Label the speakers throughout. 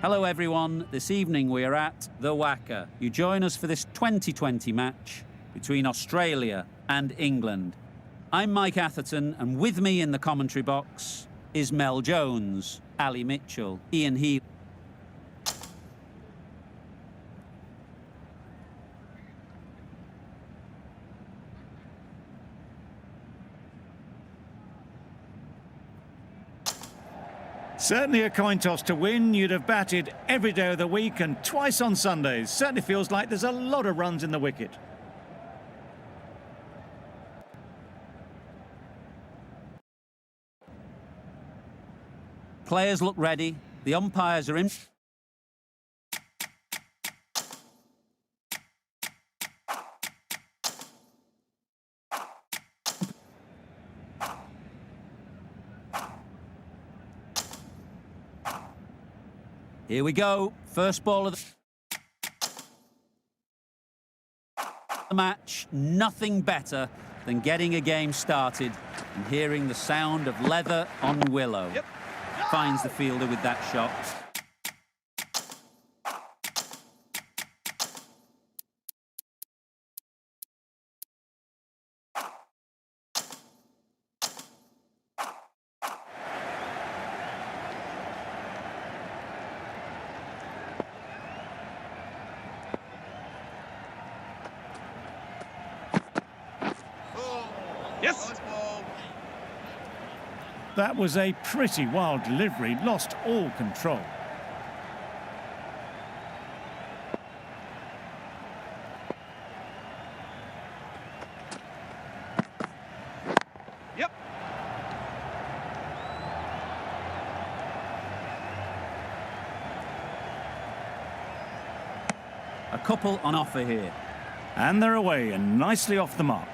Speaker 1: Hello everyone, this evening we are at the Wacker. You join us for this 2020 match between Australia and England. I'm Mike Atherton, and with me in the commentary box is Mel Jones, Ali Mitchell, Ian Healy.
Speaker 2: Certainly a coin toss to win. You'd have batted every day of the week and twice on Sundays. Certainly feels like there's a lot of runs in the wicket.
Speaker 1: Players look ready. The umpires are in. Here we go. First ball of the match. Nothing better than getting a game started and hearing the sound of leather on willow.
Speaker 2: Yep.
Speaker 1: Finds the fielder with that shot.
Speaker 2: Yes. That was a pretty wild delivery, lost all control. Yep.
Speaker 1: A couple on offer here.
Speaker 2: And they're away and nicely off the mark.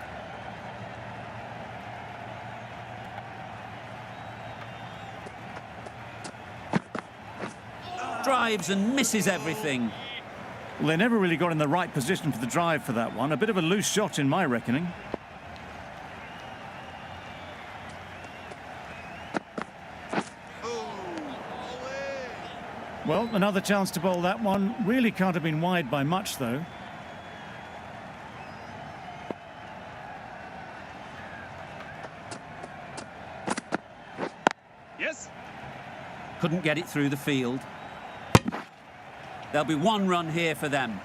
Speaker 1: Drives and misses everything.
Speaker 2: Well, they never really got in the right position for the drive for that one. A bit of a loose shot in my reckoning. Well, another chance to bowl that one. Really can't have been wide by much, though. Yes.
Speaker 1: Couldn't get it through the field. There'll be one run here for them.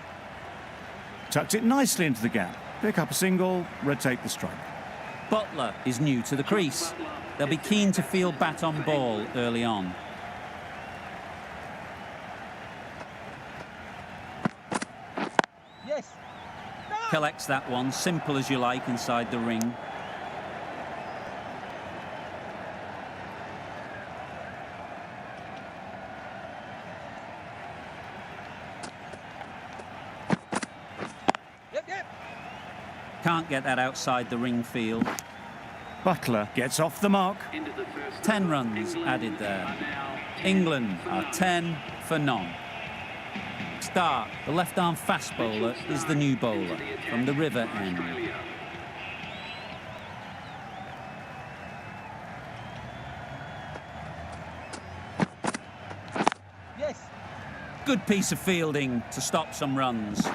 Speaker 2: Tucked it nicely into the gap. Pick up a single, rotate the strike.
Speaker 1: Butler is new to the crease. They'll be keen to field bat on ball early on.
Speaker 3: Yes.
Speaker 1: Collects that one, simple as you like, inside the ring. Can't get that outside the ring field.
Speaker 2: Butler gets off the mark.
Speaker 1: 10 runs added there. England are 10 for none. Stark, the left-arm fast bowler, is the new bowler from the River end.
Speaker 3: Yes.
Speaker 1: Good piece of fielding to stop some runs.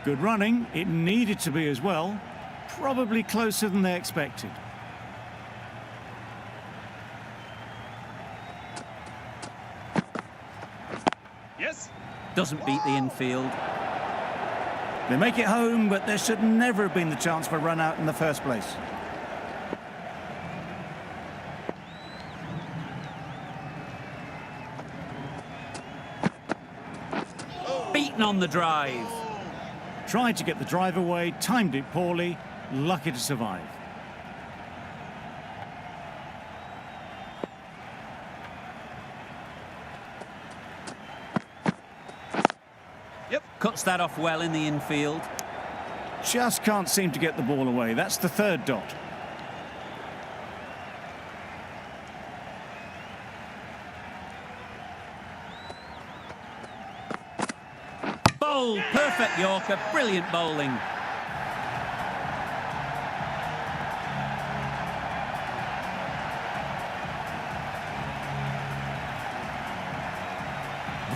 Speaker 2: Good running. It needed to be as well. Probably closer than they expected. Yes.
Speaker 1: Doesn't beat the infield.
Speaker 2: They make it home, but there should never have been the chance for a run out in the first place.
Speaker 1: Beaten on the drive.
Speaker 2: Tried to get the drive away, timed it poorly, lucky to survive.
Speaker 1: Yep. Cuts that off well in the infield.
Speaker 2: Just can't seem to get the ball away. That's the third dot.
Speaker 1: Bowl, perfect Yorker, brilliant bowling.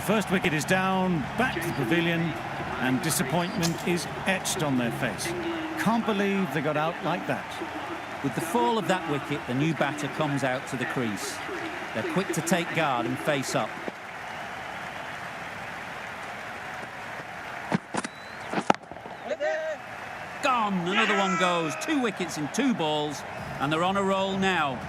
Speaker 1: The
Speaker 2: The first wicket is down, back to the pavilion, and disappointment is etched on their face. Can't believe they got out like that.
Speaker 1: With the fall of that wicket, the new batter comes out to the crease. They're quick to take guard and face up. Gone! Another one goes. 2 wickets in 2 balls, and they're on a roll now.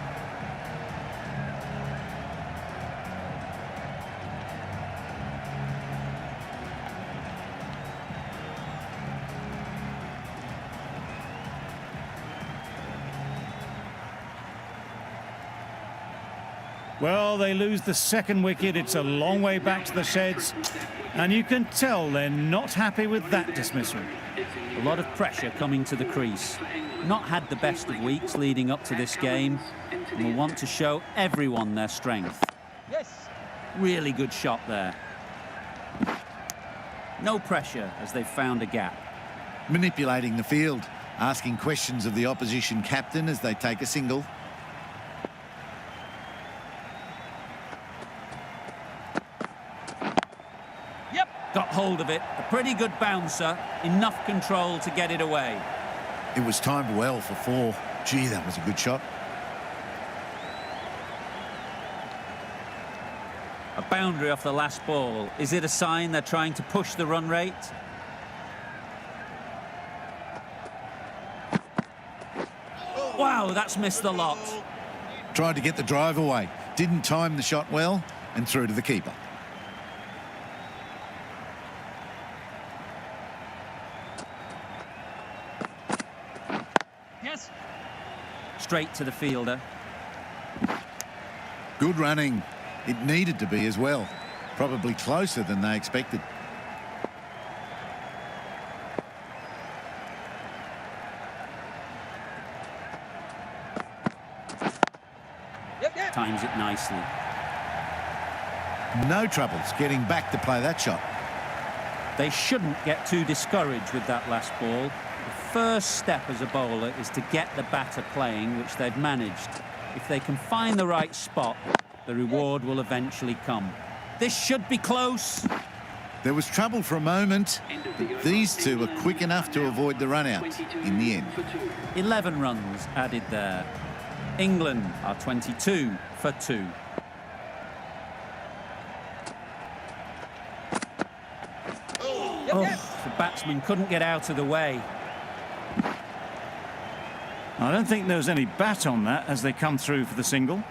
Speaker 2: Well, they lose the second wicket. It's a long way back to the sheds, and you can tell they're not happy with that dismissal.
Speaker 1: A lot of pressure coming to the crease. Not had the best of weeks leading up to this game, and will want to show everyone their strength. Yes. Really good shot there. No pressure as they've found a gap.
Speaker 3: Manipulating the field, asking questions of the opposition captain as they take a single.
Speaker 1: Got hold of it, a pretty good bouncer, enough control to get it away.
Speaker 3: It was timed well for 4. Gee, that was a good shot.
Speaker 1: A boundary off the last ball. Is it a sign they're trying to push the run rate? Wow, that's missed the lot.
Speaker 3: Tried to get the drive away, didn't time the shot well, and threw to the keeper.
Speaker 1: Straight to the fielder.
Speaker 3: Good running. It needed to be as well. Probably closer than they expected.
Speaker 1: Times it nicely.
Speaker 3: No troubles getting back to play that shot.
Speaker 1: They shouldn't get too discouraged with that last ball. The first step as a bowler is to get the batter playing, which they've managed. If they can find the right spot, the reward will eventually come. This should be close.
Speaker 3: There was trouble for a moment, but these two are quick enough to avoid the run-out in the end.
Speaker 1: 11 runs added there. England are 22 for 2. Oh, the batsman couldn't get out of the way.
Speaker 2: I don't think there was any bat on that as they come through for the single.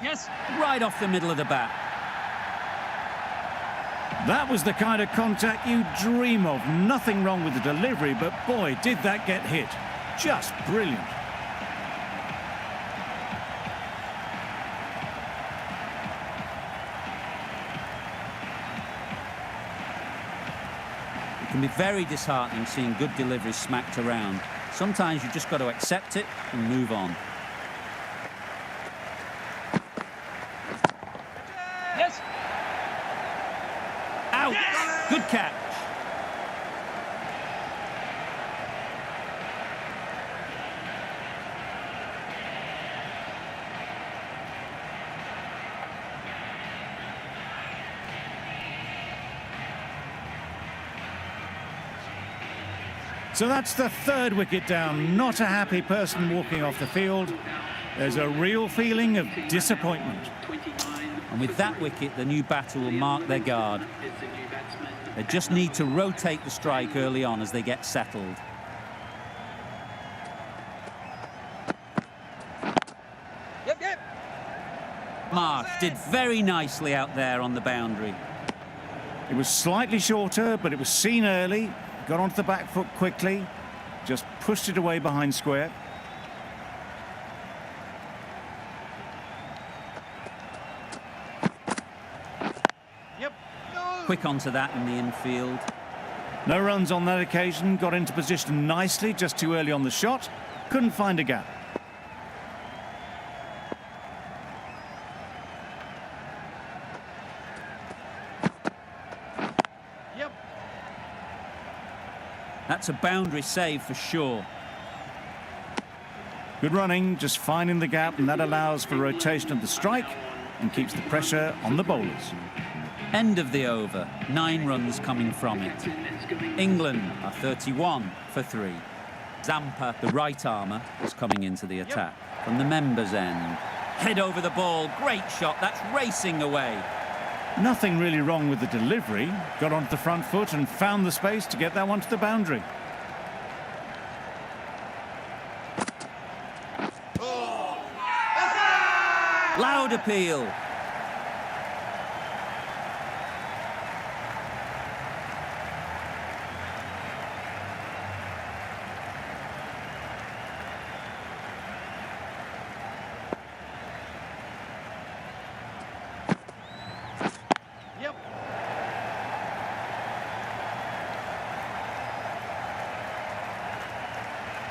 Speaker 1: Yes, right off the middle of the bat.
Speaker 2: That was the kind of contact you dream of. Nothing wrong with the delivery, but boy, did that get hit. Just brilliant.
Speaker 1: It can be very disheartening seeing good deliveries smacked around. Sometimes you've just got to accept it and move on. Yes. Out. Yes. Good catch.
Speaker 2: So that's the third wicket down. Not a happy person walking off the field. There's a real feeling of disappointment.
Speaker 1: And with that wicket, the new batter will mark their guard. They just need to rotate the strike early on as they get settled. Marsh did very nicely out there on the boundary.
Speaker 2: It was slightly shorter, but it was seen early. Got onto the back foot quickly. Just pushed it away behind square.
Speaker 1: Quick onto that in the infield.
Speaker 2: No runs on that occasion. Got into position nicely, just too early on the shot. Couldn't find a gap.
Speaker 1: That's a boundary save for sure.
Speaker 2: Good running, just finding the gap, and that allows for rotation of the strike and keeps the pressure on the bowlers.
Speaker 1: End of the over, 9 runs coming from it. England are 31 for 3. Zampa, the right armour, is coming into the attack. From the members' end. Head over the ball, great shot, that's racing away.
Speaker 2: Nothing really wrong with the delivery. Got onto the front foot and found the space to get that one to the boundary.
Speaker 1: Loud appeal.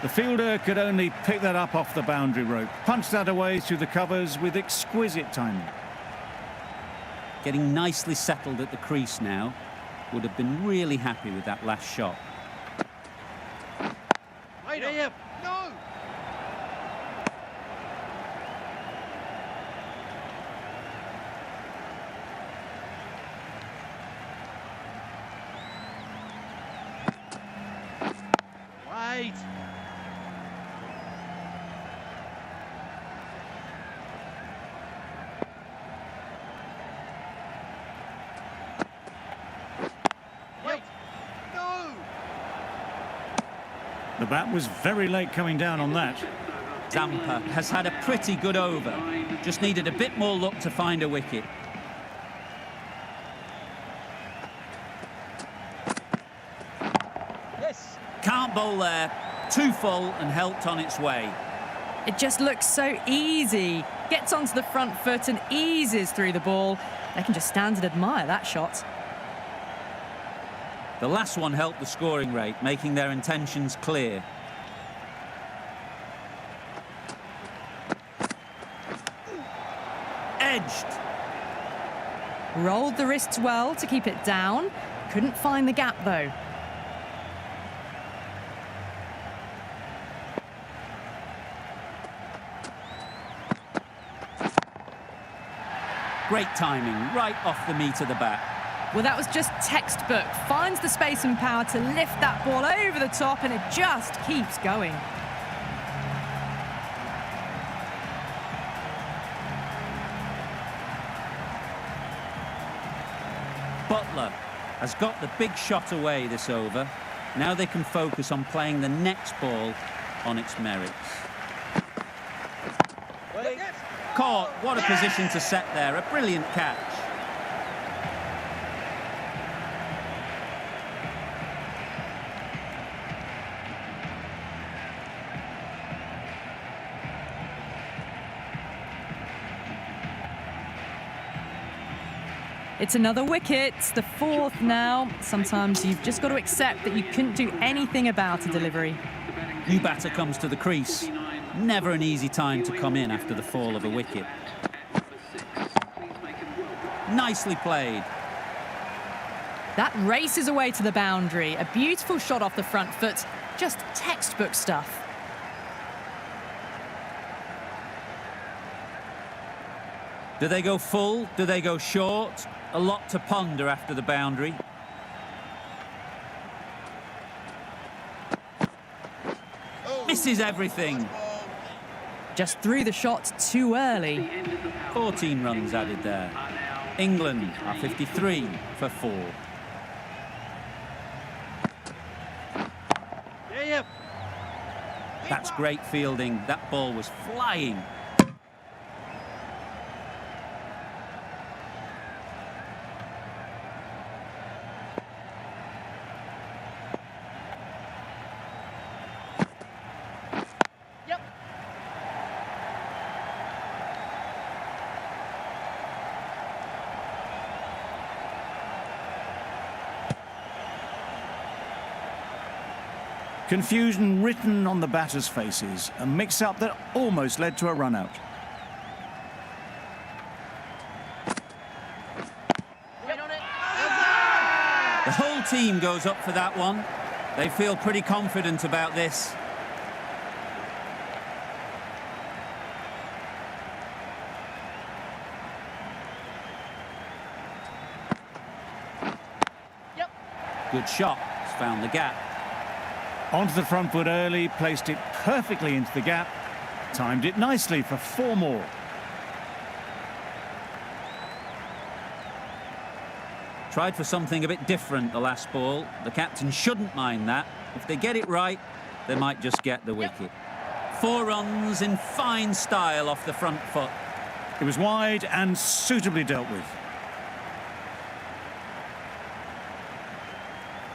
Speaker 2: The fielder could only pick that up off the boundary rope. Punched that away through the covers with exquisite timing.
Speaker 1: Getting nicely settled at the crease now. Would have been really happy with that last shot.
Speaker 4: No! Wait!
Speaker 2: The bat was very late coming down on that.
Speaker 1: Zampa has had a pretty good over. Just needed a bit more luck to find a wicket.
Speaker 4: Yes!
Speaker 1: Can't bowl there. Too full and helped on its way.
Speaker 5: It just looks so easy. Gets onto the front foot and eases through the ball. They can just stand and admire that shot.
Speaker 1: The last one helped the scoring rate, making their intentions clear. Edged.
Speaker 5: Rolled the wrists well to keep it down. Couldn't find the gap, though.
Speaker 1: Great timing, right off the meat of the bat.
Speaker 5: Well, that was just textbook. Finds the space and power to lift that ball over the top, and it just keeps going.
Speaker 1: Butler has got the big shot away this over. Now they can focus on playing the next ball on its merits. Caught, what a position to set there, a brilliant catch.
Speaker 5: It's another wicket, the 4th now. Sometimes you've just got to accept that you couldn't do anything about a delivery.
Speaker 1: New batter comes to the crease. Never an easy time to come in after the fall of a wicket. Nicely played.
Speaker 5: That races away to the boundary. A beautiful shot off the front foot. Just textbook stuff.
Speaker 1: Do they go full? Do they go short? A lot to ponder after the boundary. Misses everything.
Speaker 5: Just threw the shot too early.
Speaker 1: 14 runs added there. England are 53 for 4. That's great fielding. That ball was flying.
Speaker 2: Confusion written on the batters' faces, a mix-up that almost led to a run-out.
Speaker 1: The whole team goes up for that one. They feel pretty confident about this.
Speaker 4: Yep.
Speaker 1: Good shot. He's found the gap.
Speaker 2: Onto the front foot early, placed it perfectly into the gap. Timed it nicely for 4 more.
Speaker 1: Tried for something a bit different the last ball. The captain shouldn't mind that. If they get it right, they might just get the wicket. 4 runs in fine style off the front foot.
Speaker 2: It was wide and suitably dealt with.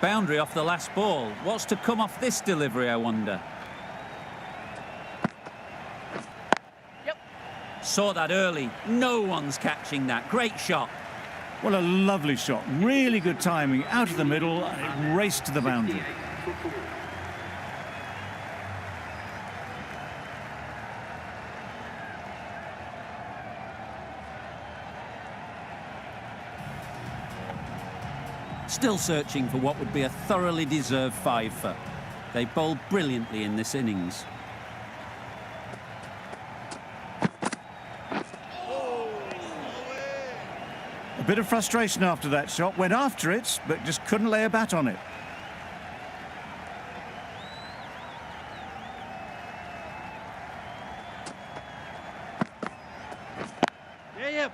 Speaker 1: Boundary off the last ball. What's to come off this delivery, I wonder?
Speaker 4: Yep.
Speaker 1: Saw that early. No one's catching that. Great shot.
Speaker 2: Well, a lovely shot. Really good timing. Out of the middle, and it raced to the boundary.
Speaker 1: Still searching for what would be a thoroughly deserved 5-for. They bowled brilliantly in this innings.
Speaker 2: A bit of frustration after that shot. Went after it, but just couldn't lay a bat on it.
Speaker 4: Yeah.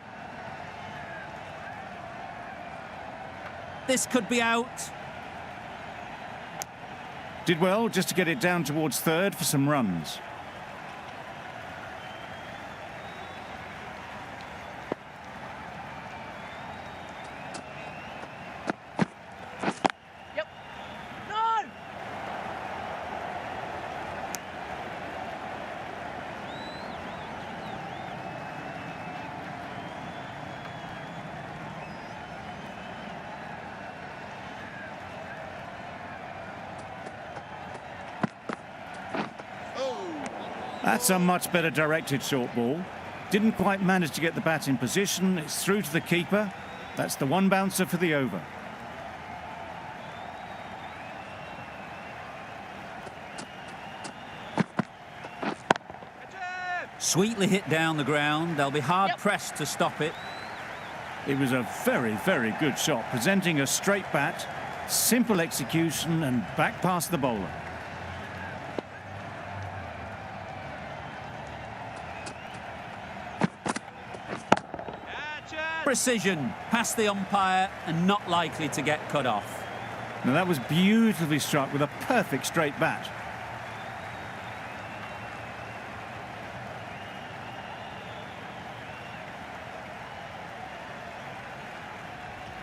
Speaker 1: This could be out.
Speaker 2: Did well just to get it down towards third for some runs.
Speaker 4: Yep. No!
Speaker 2: That's a much better directed short ball. Didn't quite manage to get the bat in position. It's through to the keeper. That's the 1 bouncer for the over.
Speaker 1: Sweetly hit down the ground. They'll be hard-pressed to stop it.
Speaker 2: It was a very, very good shot, presenting a straight bat, simple execution and back past the bowler.
Speaker 1: Precision, past the umpire and not likely to get cut off.
Speaker 2: Now that was beautifully struck with a perfect straight bat.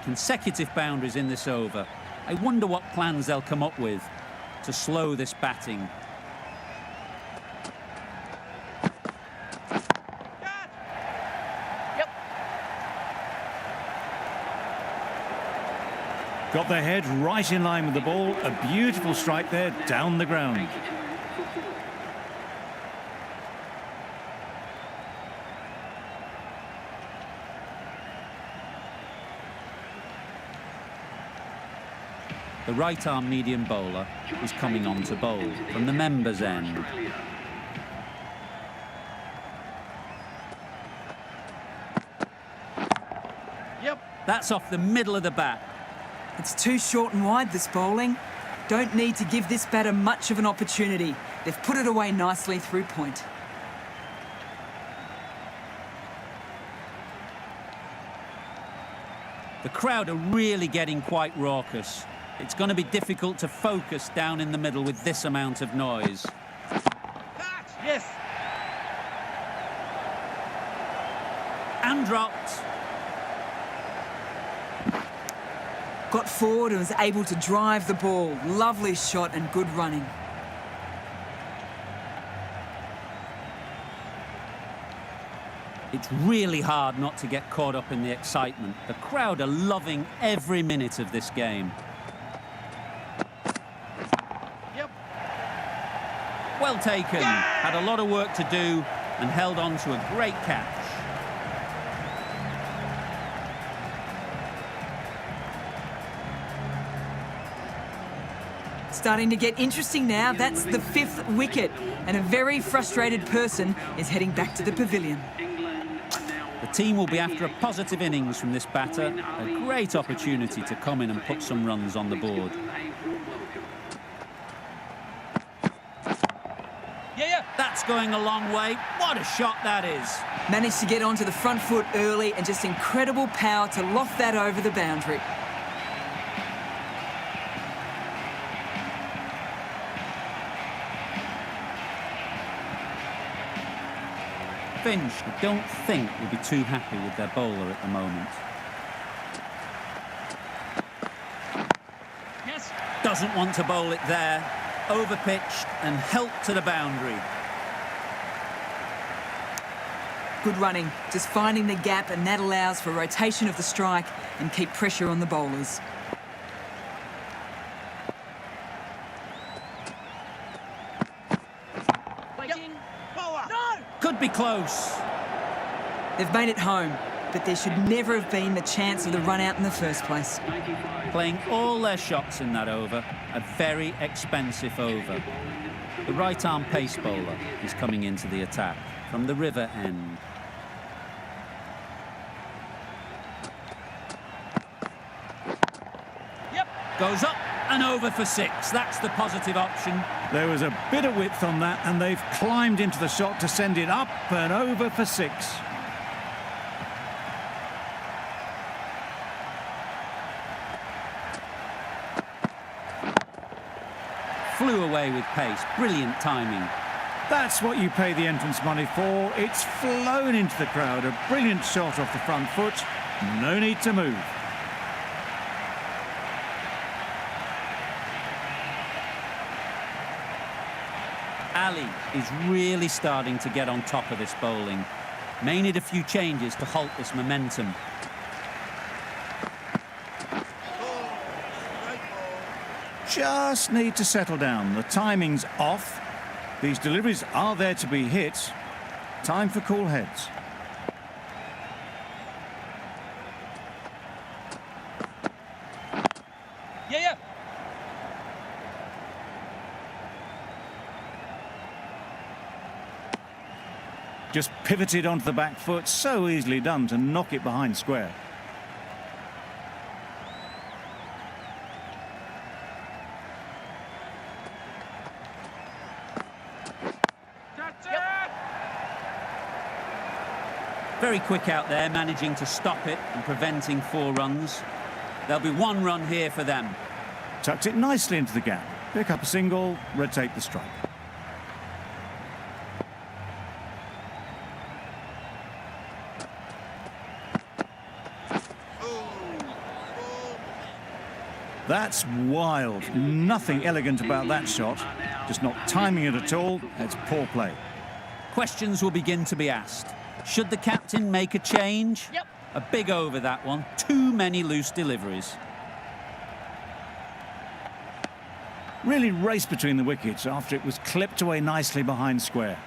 Speaker 1: Consecutive boundaries in this over. I wonder what plans they'll come up with to slow this batting.
Speaker 2: Got their head right in line with the ball. A beautiful strike there, down the ground.
Speaker 1: The right-arm medium bowler is coming on to bowl from the members' end.
Speaker 4: Yep.
Speaker 1: That's off the middle of the bat.
Speaker 6: It's too short and wide, this bowling. Don't need to give this batter much of an opportunity. They've put it away nicely through point.
Speaker 1: The crowd are really getting quite raucous. It's going to be difficult to focus down in the middle with this amount of noise.
Speaker 4: Catch! Yes.
Speaker 1: And dropped.
Speaker 6: Got forward and was able to drive the ball. Lovely shot and good running.
Speaker 1: It's really hard not to get caught up in the excitement. The crowd are loving every minute of this game.
Speaker 4: Yep.
Speaker 1: Well taken. Had a lot of work to do and held on to a great catch.
Speaker 6: starting to get interesting now. That's the 5th wicket, and a very frustrated person is heading back to the pavilion.
Speaker 1: The team will be after a positive innings from this batter. A great opportunity to come in and put some runs on the board. That's going a long way. What a shot that is.
Speaker 6: Managed to get onto the front foot early and just incredible power to loft that over the boundary.
Speaker 1: Finch, I don't think, will be too happy with their bowler at the moment.
Speaker 4: Yes.
Speaker 1: Doesn't want to bowl it there. Overpitched and helped to the boundary.
Speaker 6: Good running, just finding the gap, and that allows for rotation of the strike and keep pressure on the bowlers.
Speaker 4: Waiting. Bowler. No.
Speaker 1: Could be close.
Speaker 6: They've made it home, but there should never have been the chance of the run out in the first place.
Speaker 1: Playing all their shots in that over. A very expensive over. The right-arm pace bowler is coming into the attack from the river end. Goes up and over for 6. That's the positive option.
Speaker 2: There was a bit of width on that, and they've climbed into the shot to send it up and over for 6.
Speaker 1: Flew away with pace. Brilliant timing.
Speaker 2: That's what you pay the entrance money for. It's flown into the crowd. A brilliant shot off the front foot. No need to move.
Speaker 1: Ali is really starting to get on top of this bowling. May need a few changes to halt this momentum.
Speaker 2: Just need to settle down. The timing's off. These deliveries are there to be hit. Time for cool heads.
Speaker 4: Yeah.
Speaker 2: Just pivoted onto the back foot. So easily done to knock it behind square.
Speaker 1: Very quick out there, managing to stop it and preventing 4 runs. There'll be 1 run here for them.
Speaker 2: Tucked it nicely into the gap. Pick up a single, rotate the strike. That's wild. Nothing elegant about that shot. Just not timing it at all. It's poor play.
Speaker 1: Questions will begin to be asked. Should the captain make a change?
Speaker 4: Yep.
Speaker 1: A big over, that one. Too many loose deliveries.
Speaker 2: Really raced between the wickets after it was clipped away nicely behind square.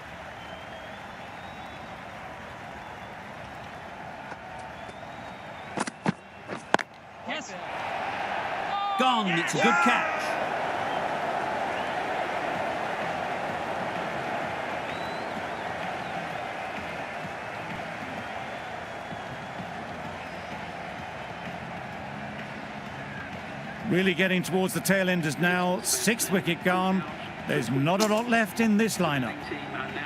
Speaker 4: Yes.
Speaker 1: Gone. It's a good catch.
Speaker 2: Really getting towards the tail enders now. 6th wicket gone. There's not a lot left in this lineup.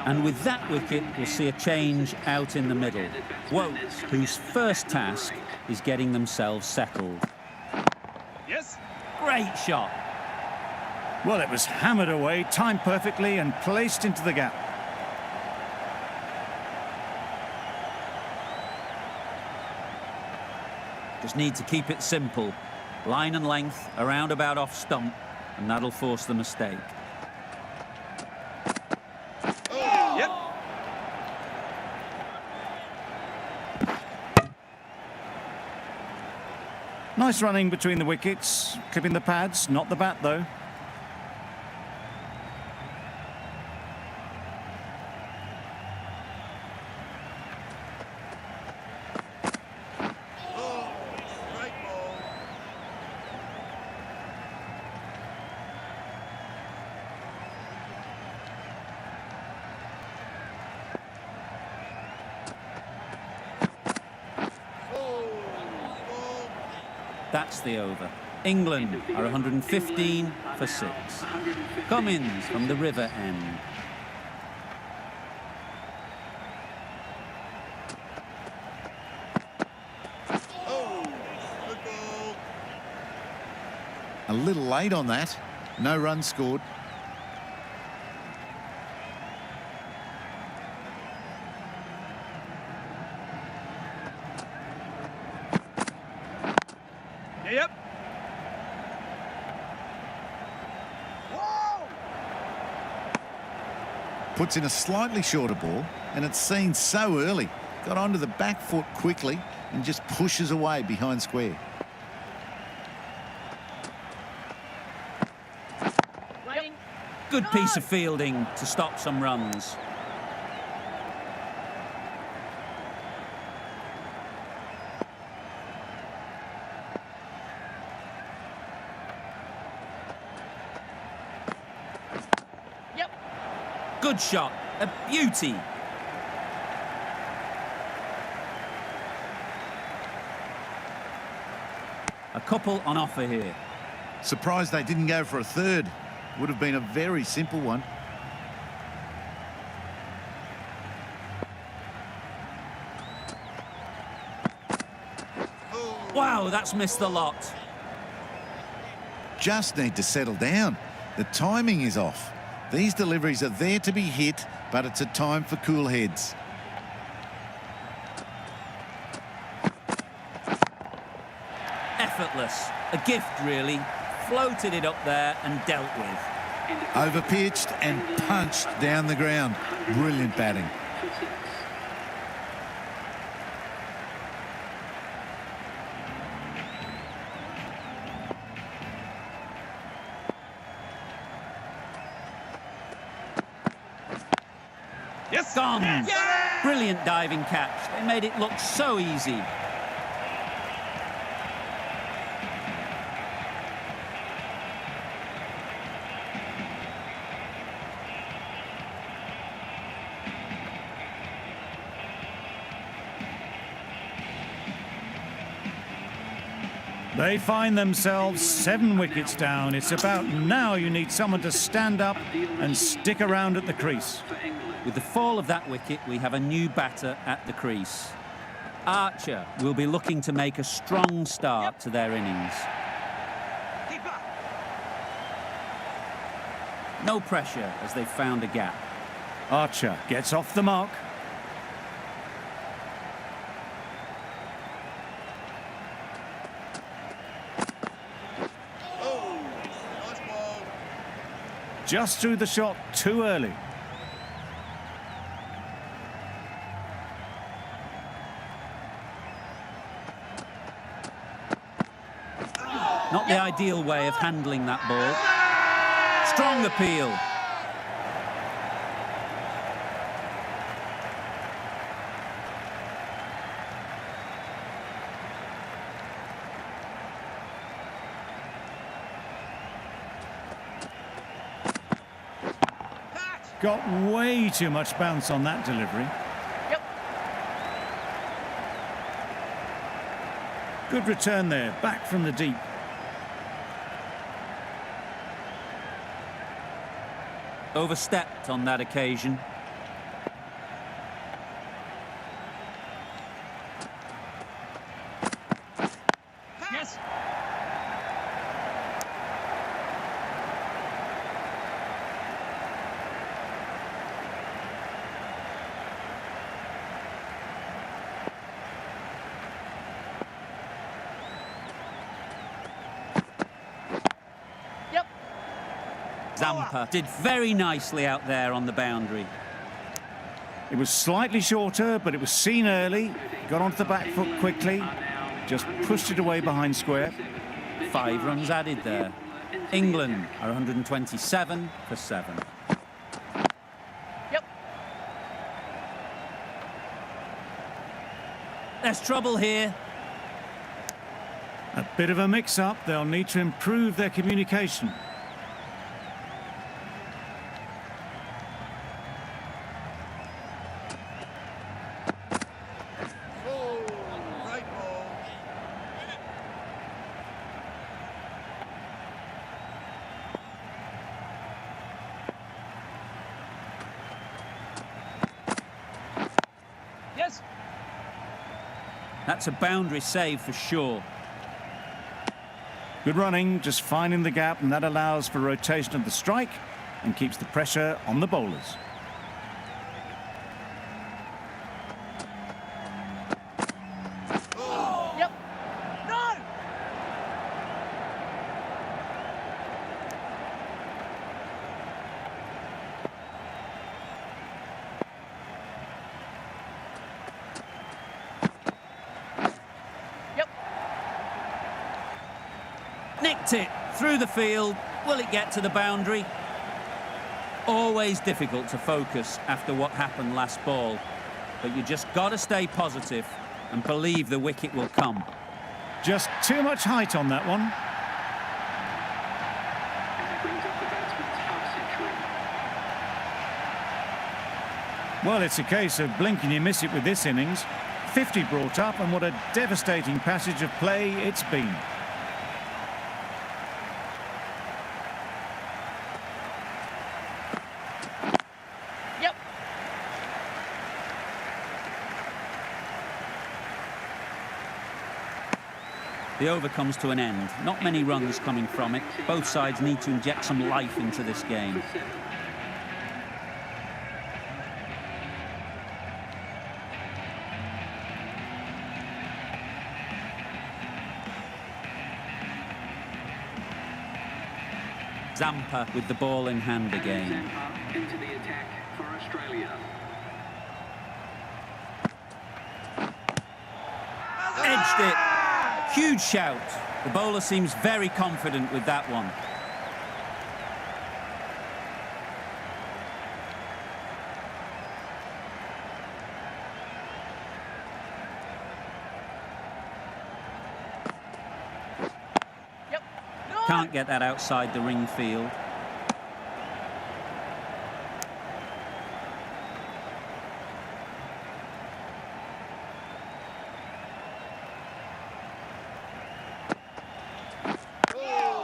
Speaker 1: And with that wicket, we'll see a change out in the middle. Woakes, whose first task is getting themselves settled.
Speaker 4: Yes.
Speaker 1: Great shot.
Speaker 2: Well, it was hammered away, timed perfectly and placed into the gap.
Speaker 1: Just need to keep it simple. Line and length, around about off stump, and that'll force the mistake.
Speaker 4: Yep.
Speaker 2: Nice running between the wickets, clipping the pads, not the bat though.
Speaker 1: That's the over. England are 115 for 6. Cummins from the river end.
Speaker 3: A little late on that. No run scored.
Speaker 4: Yep.
Speaker 3: Puts in a slightly shorter ball, and it's seen so early. Got onto the back foot quickly and just pushes away behind square.
Speaker 1: Good piece of fielding to stop some runs.
Speaker 4: Yep.
Speaker 1: Good shot. A beauty. A couple on offer here.
Speaker 3: Surprised they didn't go for a third. Would have been a very simple one.
Speaker 1: Wow, that's missed a lot.
Speaker 3: Just need to settle down. The timing is off. These deliveries are there to be hit, but it's a time for cool heads.
Speaker 1: Effortless. A gift, really. Floated it up there and dealt with.
Speaker 3: Overpitched and punched down the ground. Brilliant batting.
Speaker 4: Yes.
Speaker 1: Gone.
Speaker 4: Yeah.
Speaker 1: Brilliant diving catch. They made it look so easy.
Speaker 2: They find themselves 7 wickets down. It's about now you need someone to stand up and stick around at the crease.
Speaker 1: With the fall of that wicket, we have a new batter at the crease. Archer will be looking to make a strong start to their innings.
Speaker 4: Keeper.
Speaker 1: No pressure as they've found a gap.
Speaker 2: Archer gets off the mark. Just threw the shot too early.
Speaker 1: Not the ideal way of handling that ball. Strong appeal.
Speaker 2: Got way too much bounce on that delivery.
Speaker 4: Yep.
Speaker 2: Good return there, back from the deep.
Speaker 1: Overstepped on that occasion.
Speaker 4: Yes. Yep.
Speaker 1: Zampa did very nicely out there on the boundary.
Speaker 2: It was slightly shorter, but it was seen early. Got onto the back foot quickly. Just pushed it away behind square.
Speaker 1: 5 runs added there. England are 127 for 7.
Speaker 4: Yep.
Speaker 1: There's trouble here.
Speaker 2: A bit of a mix-up. They'll need to improve their communication.
Speaker 4: Yes.
Speaker 1: That's a boundary save for sure.
Speaker 2: Good running, just finding the gap, and that allows for rotation of the strike and keeps the pressure on the bowlers.
Speaker 4: Yep. No. Yep.
Speaker 1: Nicked it through the field. Will it get to the boundary? Always difficult to focus after what happened last ball, but you just got to stay positive and believe the wicket will come.
Speaker 2: Just too much height on that one. Well, it's a case of blink and you miss it with this innings. 50 brought up, and what a devastating passage of play it's been.
Speaker 4: Yep.
Speaker 1: The over comes to an end. Not many runs coming from it. Both sides need to inject some life into this game. Zampa with the ball in hand again.
Speaker 7: Into the attack for Australia.
Speaker 1: Edged it. Huge shout. The bowler seems very confident with that one.
Speaker 4: Yep. No.
Speaker 1: Can't get that outside the ring field.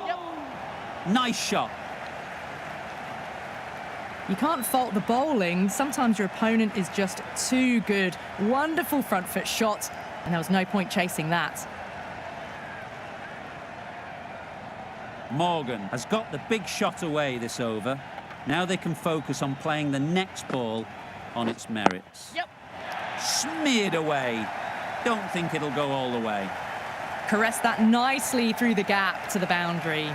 Speaker 4: Yep.
Speaker 1: Nice shot.
Speaker 5: You can't fault the bowling. Sometimes your opponent is just too good. Wonderful front foot shot, and there was no point chasing that.
Speaker 1: Morgan has got the big shot away this over. Now they can focus on playing the next ball on its merits.
Speaker 4: Yep.
Speaker 1: Smeared away. Don't think it'll go all the way.
Speaker 5: Caressed that nicely through the gap to the boundary.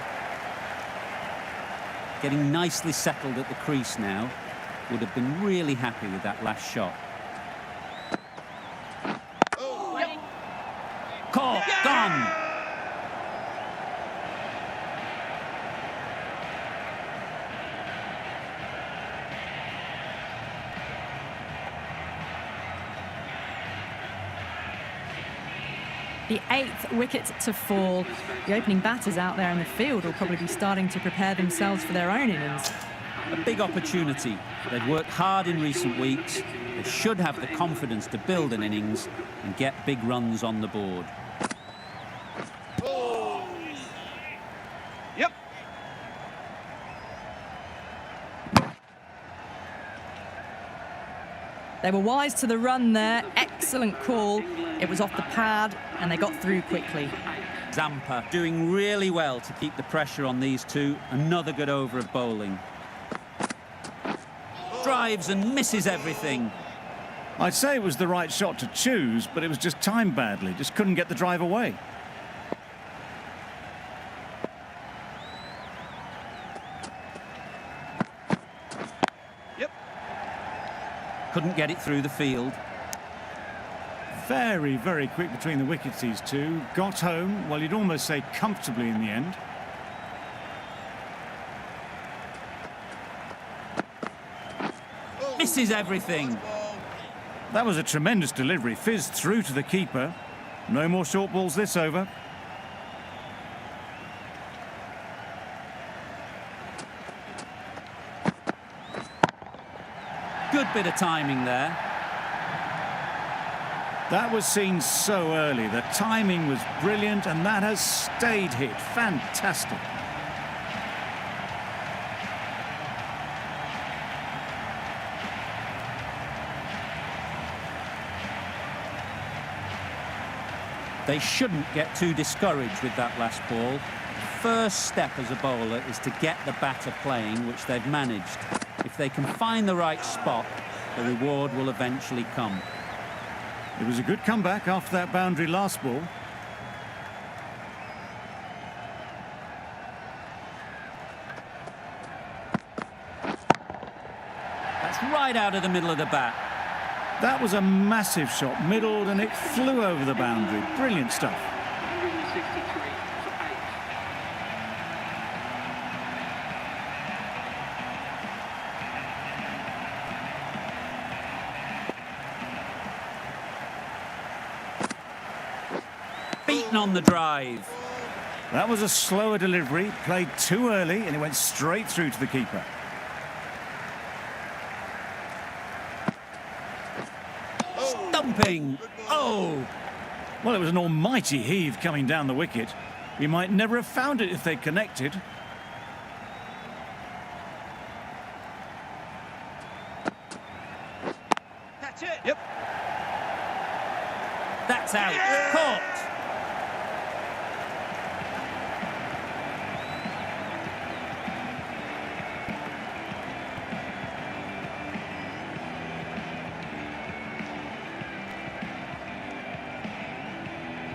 Speaker 1: Getting nicely settled at the crease now. Would have been really happy with that last shot.
Speaker 4: Yep.
Speaker 1: Caught, gone.
Speaker 5: The 8th wicket to fall. The opening batters out there in the field will probably be starting to prepare themselves for their own innings.
Speaker 1: A big opportunity. They've worked hard in recent weeks. They should have the confidence to build an innings and get big runs on the board.
Speaker 4: Yep.
Speaker 5: They were wise to the run there. Excellent call. It was off the pad and they got through quickly.
Speaker 1: Zampa doing really well to keep the pressure on these two. Another good over of bowling. Drives and misses everything.
Speaker 2: I'd say it was the right shot to choose, but it was just timed badly. Just couldn't get the drive away.
Speaker 4: Yep.
Speaker 1: Couldn't get it through the field.
Speaker 2: Very, very quick between the wickets, these two. Got home, well, you'd almost say comfortably in the end.
Speaker 1: Misses everything.
Speaker 2: That was a tremendous delivery. Fizzed through to the keeper. No more short balls this over.
Speaker 1: Good bit of timing there.
Speaker 2: That was seen so early. The timing was brilliant, and that has stayed hit. Fantastic.
Speaker 1: They shouldn't get too discouraged with that last ball. First step as a bowler is to get the batter playing, which they've managed. If they can find the right spot, the reward will eventually come.
Speaker 2: It was a good comeback after that boundary last ball.
Speaker 1: That's right out of the middle of the bat.
Speaker 2: That was a massive shot, middled, and it flew over the boundary. Brilliant stuff.
Speaker 7: 163 for 8.
Speaker 1: Beaten on the drive.
Speaker 2: That was a slower delivery, played too early, and it went straight through to the keeper.
Speaker 1: Stumping. Oh!
Speaker 2: Well, it was an almighty heave coming down the wicket. We might never have found it if they'd connected.
Speaker 4: That's it. Yep.
Speaker 1: That's out. Caught.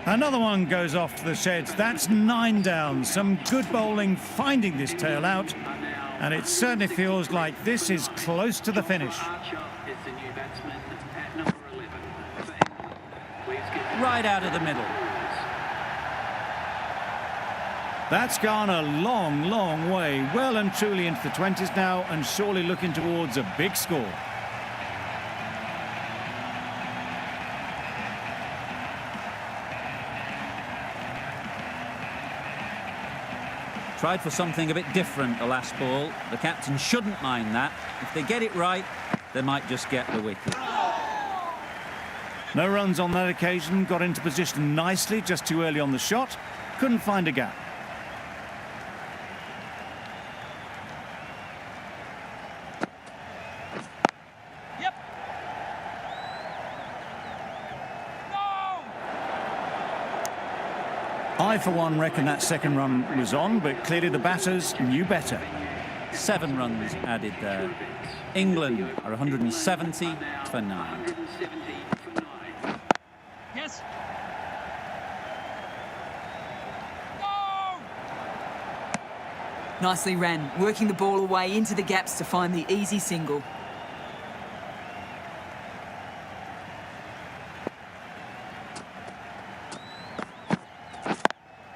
Speaker 2: Another one goes off to the sheds. That's 9 down. Some good bowling finding this tail out. And it certainly feels like this is close to the finish.
Speaker 7: Archer is the new batsman at number 11 for England. Please give
Speaker 1: Right out of the middle.
Speaker 2: That's gone a long, long way. Well and truly into the 20s now, and surely looking towards a big score.
Speaker 1: Tried for something a bit different the last ball. The captain shouldn't mind that. If they get it right, they might just get the wicket.
Speaker 2: No runs on that occasion. Got into position nicely, just too early on the shot. Couldn't find a gap.
Speaker 4: Yep. No.
Speaker 2: I, for one, reckon that second run was on, but clearly the batters knew better.
Speaker 1: 7 runs added there. England are 170 for 9.
Speaker 7: 170 for 9.
Speaker 4: Yes. No.
Speaker 6: Nicely ran, working the ball away into the gaps to find the easy single.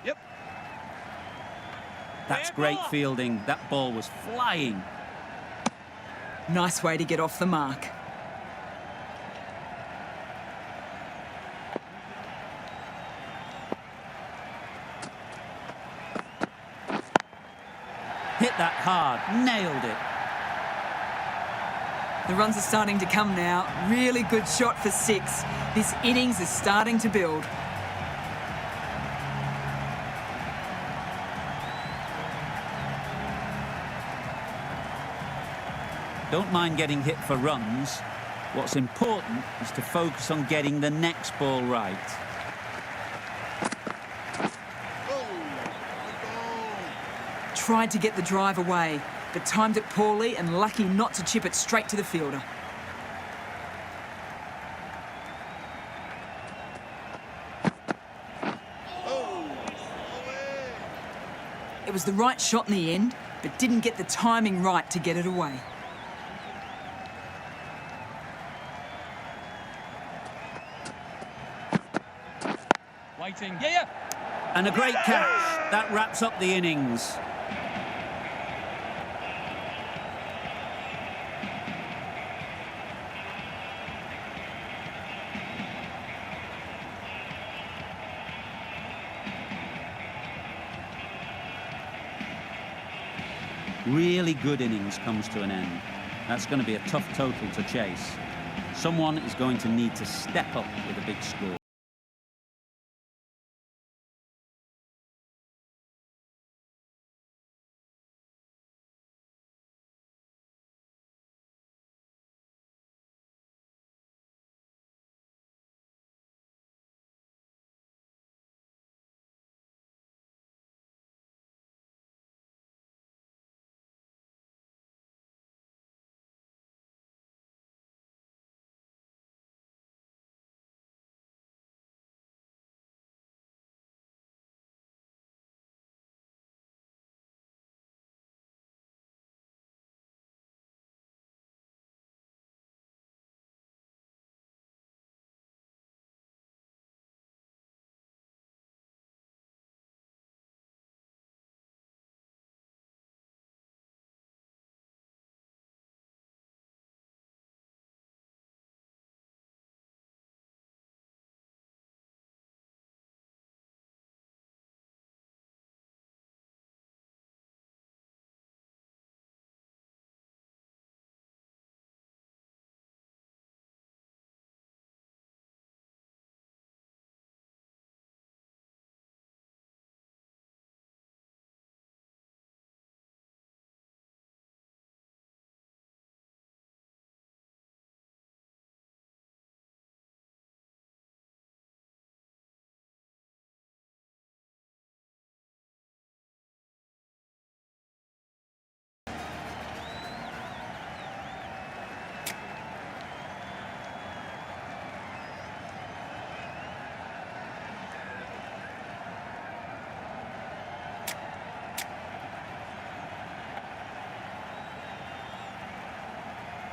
Speaker 4: Yep.
Speaker 1: That's great fielding. That ball was flying.
Speaker 6: Nice way to get off the mark.
Speaker 1: Hit that hard. Nailed it.
Speaker 6: The runs are starting to come now. Really good shot for 6. This innings is starting to build.
Speaker 1: Don't mind getting hit for runs. What's important is to focus on getting the next ball right.
Speaker 6: Tried to get the drive away, but timed it poorly and lucky not to chip it straight to the fielder. It was the right shot in the end, but didn't get the timing right to get it away.
Speaker 4: Waiting. Yeah.
Speaker 1: And a great catch. That wraps up the innings. Really good innings comes to an end. That's going to be a tough total to chase. Someone is going to need to step up with a big score.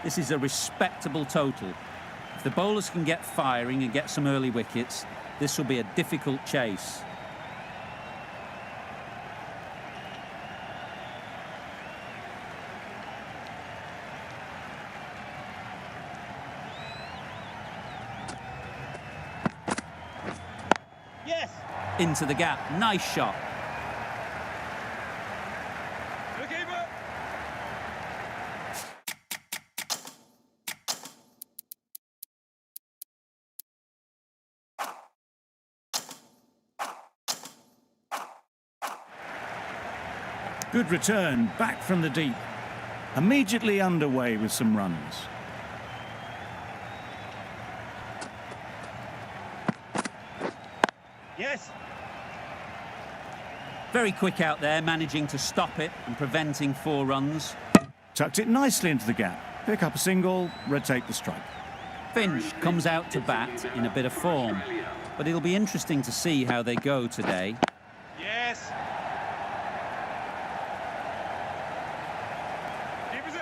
Speaker 1: This is a respectable total. If the bowlers can get firing and get some early wickets, this will be a difficult chase.
Speaker 4: Yes.
Speaker 1: Into the gap, nice shot.
Speaker 4: The keeper.
Speaker 2: Good return, back from the deep. Immediately underway with some runs.
Speaker 4: Yes.
Speaker 1: Very quick out there, managing to stop it and preventing 4 runs.
Speaker 2: Tucked it nicely into the gap. Pick up a single, rotate the strike.
Speaker 1: Finch comes out to bat in a bit of form, but it'll be interesting to see how they go today.
Speaker 4: Yes. Keep us in.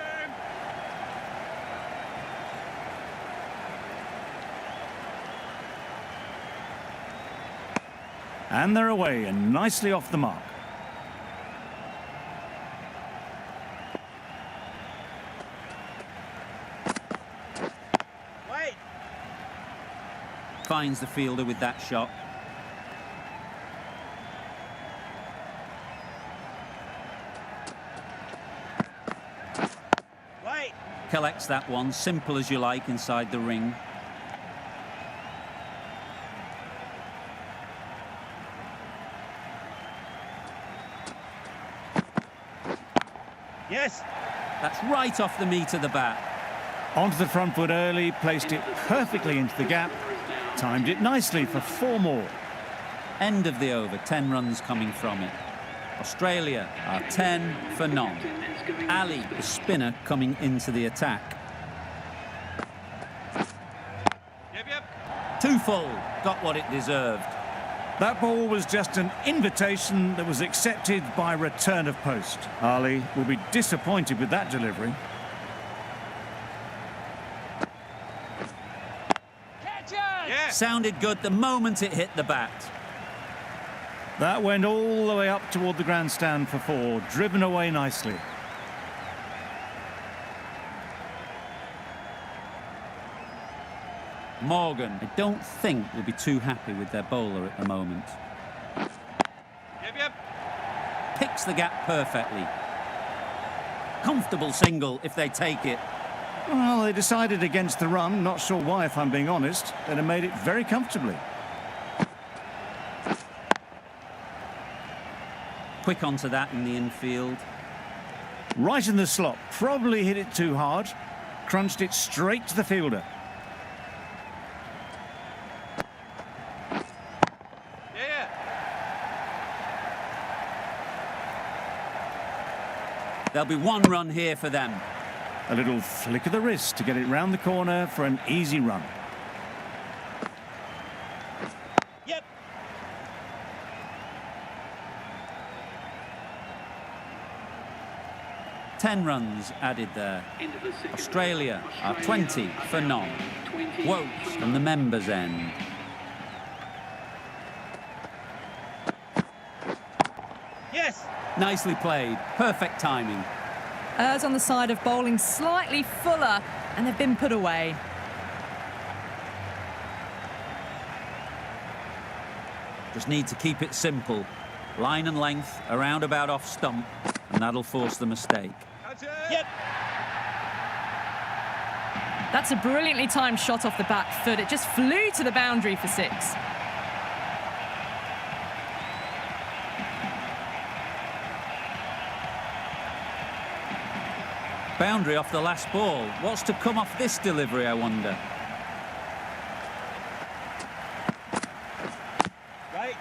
Speaker 2: And they're away and nicely off the mark.
Speaker 4: Wait.
Speaker 1: Finds the fielder with that shot.
Speaker 4: Wait.
Speaker 1: Collects that one, simple as you like, inside the ring.
Speaker 4: Yes.
Speaker 1: That's right off the meat of the bat.
Speaker 2: Onto the front foot early, placed it perfectly into the gap. Timed it nicely for 4 more.
Speaker 1: End of the over, 10 runs coming from it. Australia are 10 for none. Ali, the spinner, coming into the attack.
Speaker 4: Yep.
Speaker 1: 2 full, got what it deserved.
Speaker 2: That ball was just an invitation that was accepted by return of post. Ali will be disappointed with that delivery.
Speaker 4: Catch it. Yes.
Speaker 1: Sounded good the moment it hit the bat.
Speaker 2: That went all the way up toward the grandstand for 4, driven away nicely.
Speaker 1: Morgan, I don't think will be too happy with their bowler at the moment.
Speaker 4: Yep.
Speaker 1: Picks the gap perfectly. Comfortable single if they take it.
Speaker 2: Well, they decided against the run. Not sure why, if I'm being honest. They'd have made it very comfortably.
Speaker 1: Quick onto that in the infield.
Speaker 2: Right in the slot. Probably hit it too hard. Crunched it straight to the fielder.
Speaker 4: Yeah.
Speaker 1: There'll be 1 run here for them.
Speaker 2: A little flick of the wrist to get it round the corner for an easy run.
Speaker 4: Yep.
Speaker 1: Ten runs added there. Australia are 20 for none. Woakes from the members' end.
Speaker 4: Yes.
Speaker 1: Nicely played. Perfect timing.
Speaker 5: Errs on the side of bowling slightly fuller, and they've been put away.
Speaker 1: Just need to keep it simple. Line and length, around about off stump, and that'll force the mistake.
Speaker 4: Catch it. Yep.
Speaker 5: That's a brilliantly timed shot off the back foot. It just flew to the boundary for 6.
Speaker 1: Boundary off the last ball. What's to come off this delivery, I wonder?
Speaker 4: Right.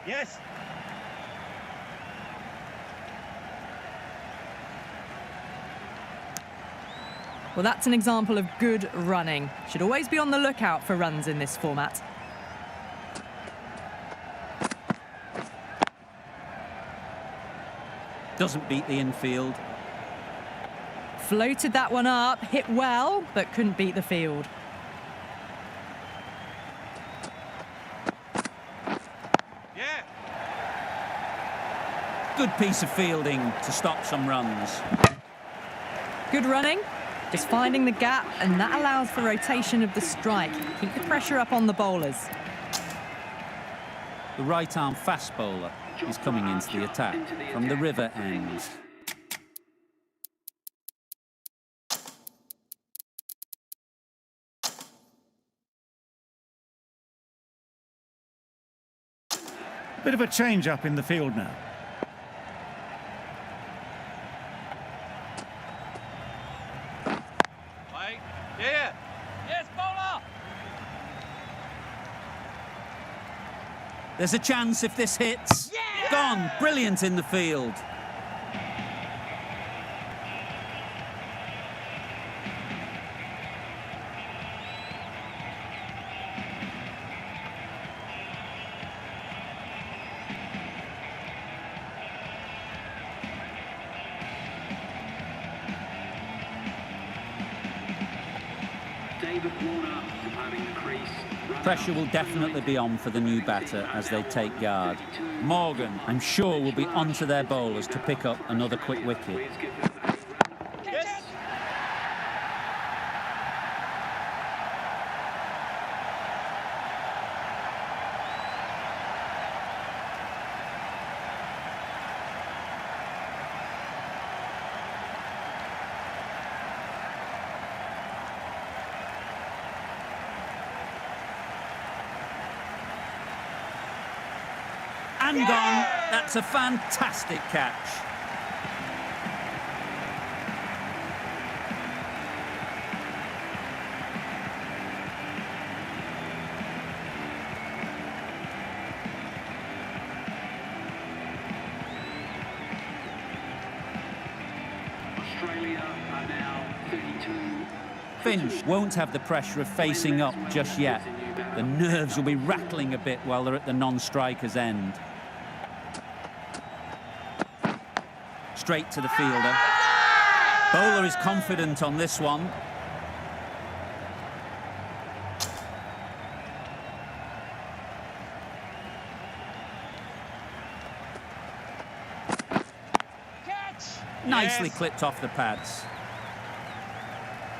Speaker 4: Yes.
Speaker 5: Well, that's an example of good running. Should always be on the lookout for runs in this format.
Speaker 1: Doesn't beat the infield.
Speaker 5: Floated that one up, hit well, but couldn't beat the field.
Speaker 4: Yeah.
Speaker 1: Good piece of fielding to stop some runs.
Speaker 5: Good running, just finding the gap, and that allows for rotation of the strike. Keep the pressure up on the bowlers.
Speaker 1: The right-arm fast bowler is coming into the attack from the river end.
Speaker 2: Bit of a change-up in the field now.
Speaker 4: Wait. Yeah. Yes, bowler.
Speaker 1: There's a chance if this hits.
Speaker 4: Yeah!
Speaker 1: Gone. Brilliant in the field.
Speaker 7: David Warner departing the crease.
Speaker 1: Pressure will definitely be on for the new batter as they take guard. Morgan, I'm sure, will be onto their bowlers to pick up another quick wicket.
Speaker 4: Yes.
Speaker 1: And gone. That's a fantastic catch.
Speaker 7: Australia are now 32.
Speaker 1: Finch won't have the pressure of facing up just yet. The nerves will be rattling a bit while they're at the non-striker's end. Straight to the fielder. Bowler is confident on this one.
Speaker 4: Catch.
Speaker 1: Nicely
Speaker 4: Yes.
Speaker 1: clipped off the pads.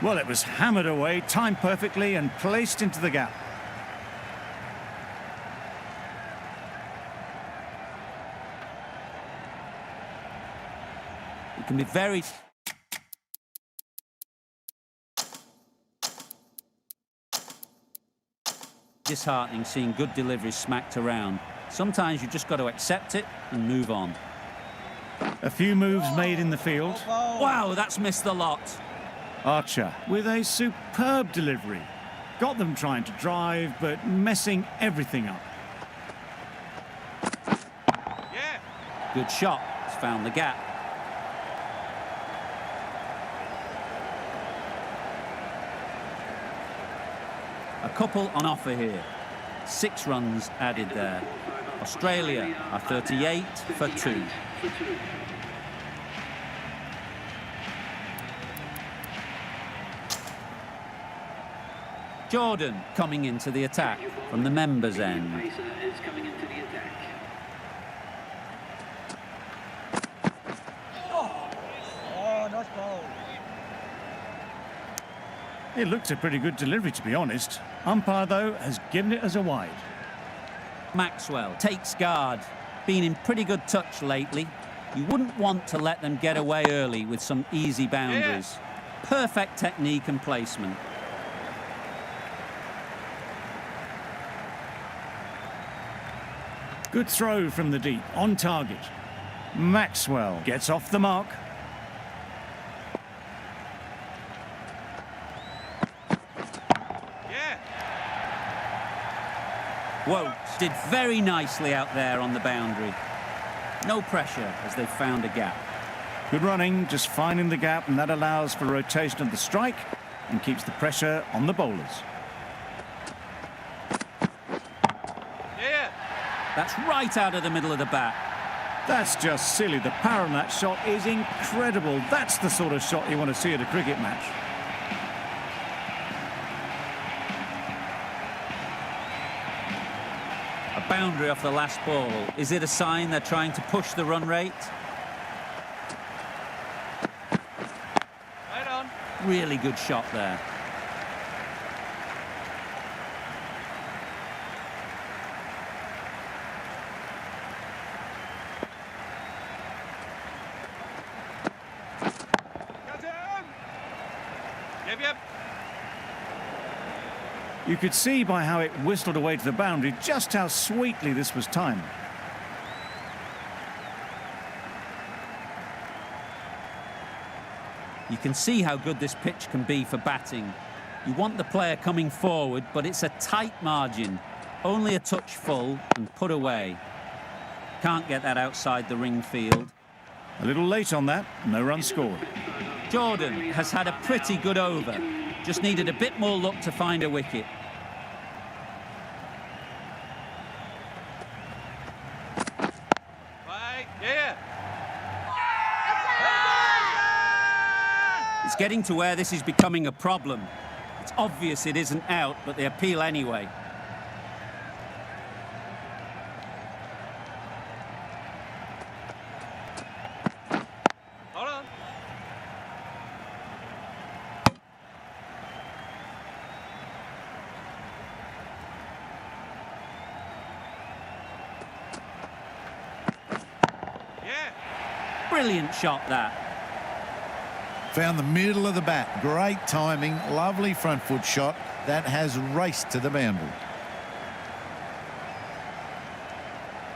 Speaker 2: Well, it was hammered away, timed perfectly and placed into the gap.
Speaker 1: It can be very... disheartening seeing good deliveries smacked around. Sometimes you've just got to accept it and move on.
Speaker 2: A few moves made in the field.
Speaker 1: Wow, that's missed the lot.
Speaker 2: Archer with a superb delivery. Got them trying to drive, but messing everything up.
Speaker 4: Yeah.
Speaker 1: Good shot. It's found the gap. A couple on offer here. 6 runs added there. Australia are 38 for 2. Jordan coming into the attack from the members' end.
Speaker 7: Pacer is coming into the attack.
Speaker 4: Oh, nice ball.
Speaker 2: It looks a pretty good delivery, to be honest. Umpire, though, has given it as a wide.
Speaker 1: Maxwell takes guard. Been in pretty good touch lately. You wouldn't want to let them get away early with some easy boundaries. Perfect technique and placement.
Speaker 2: Good throw from the deep, on target. Maxwell gets off the mark.
Speaker 4: Yeah.
Speaker 1: Whoa, did very nicely out there on the boundary. No pressure as they found a gap.
Speaker 2: Good running, just finding the gap, and that allows for rotation of the strike and keeps the pressure on the bowlers.
Speaker 4: Yeah.
Speaker 1: That's right out of the middle of the bat.
Speaker 2: That's just silly. The power on that shot is incredible. That's the sort of shot you want to see at a cricket match.
Speaker 1: A boundary off the last ball. Is it a sign they're trying to push the run rate?
Speaker 4: Right on.
Speaker 1: Really good shot there.
Speaker 4: Got him. Yep.
Speaker 2: You could see by how it whistled away to the boundary just how sweetly this was timed.
Speaker 1: You can see how good this pitch can be for batting. You want the player coming forward, but it's a tight margin. Only a touch full and put away. Can't get that outside the ring field.
Speaker 2: A little late on that, no run scored.
Speaker 1: Jordan has had a pretty good over. Just needed a bit more luck to find a wicket.
Speaker 4: Right. Yeah.
Speaker 1: It's getting to where this is becoming a problem. It's obvious it isn't out, but they appeal anyway.
Speaker 4: Hold on. Yeah.
Speaker 1: Brilliant shot, that.
Speaker 3: Found the middle of the bat. Great timing. Lovely front foot shot. That has raced to the boundary.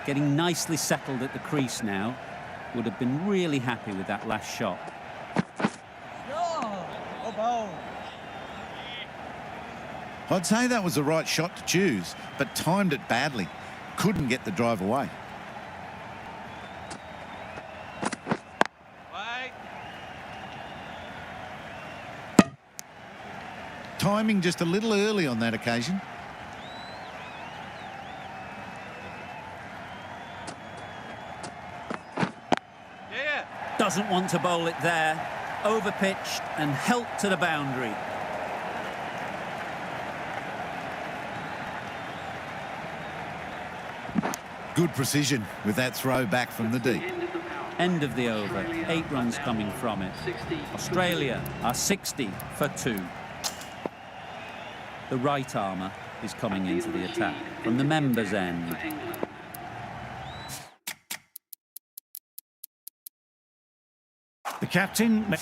Speaker 1: Getting nicely settled at the crease now. Would have been really happy with that last shot.
Speaker 4: Oh, bowl.
Speaker 3: I'd say that was the right shot to choose, but timed it badly. Couldn't get the drive away.
Speaker 4: Right.
Speaker 3: Timing just a little early on that occasion.
Speaker 4: Yeah.
Speaker 1: Doesn't want to bowl it there. Overpitched and helped to the boundary.
Speaker 3: Good precision with that throw back from the deep.
Speaker 1: End of the over. 8 runs coming from it. Australia are 60 for 2. The right armour is coming into the attack from the members' end.
Speaker 2: The captain...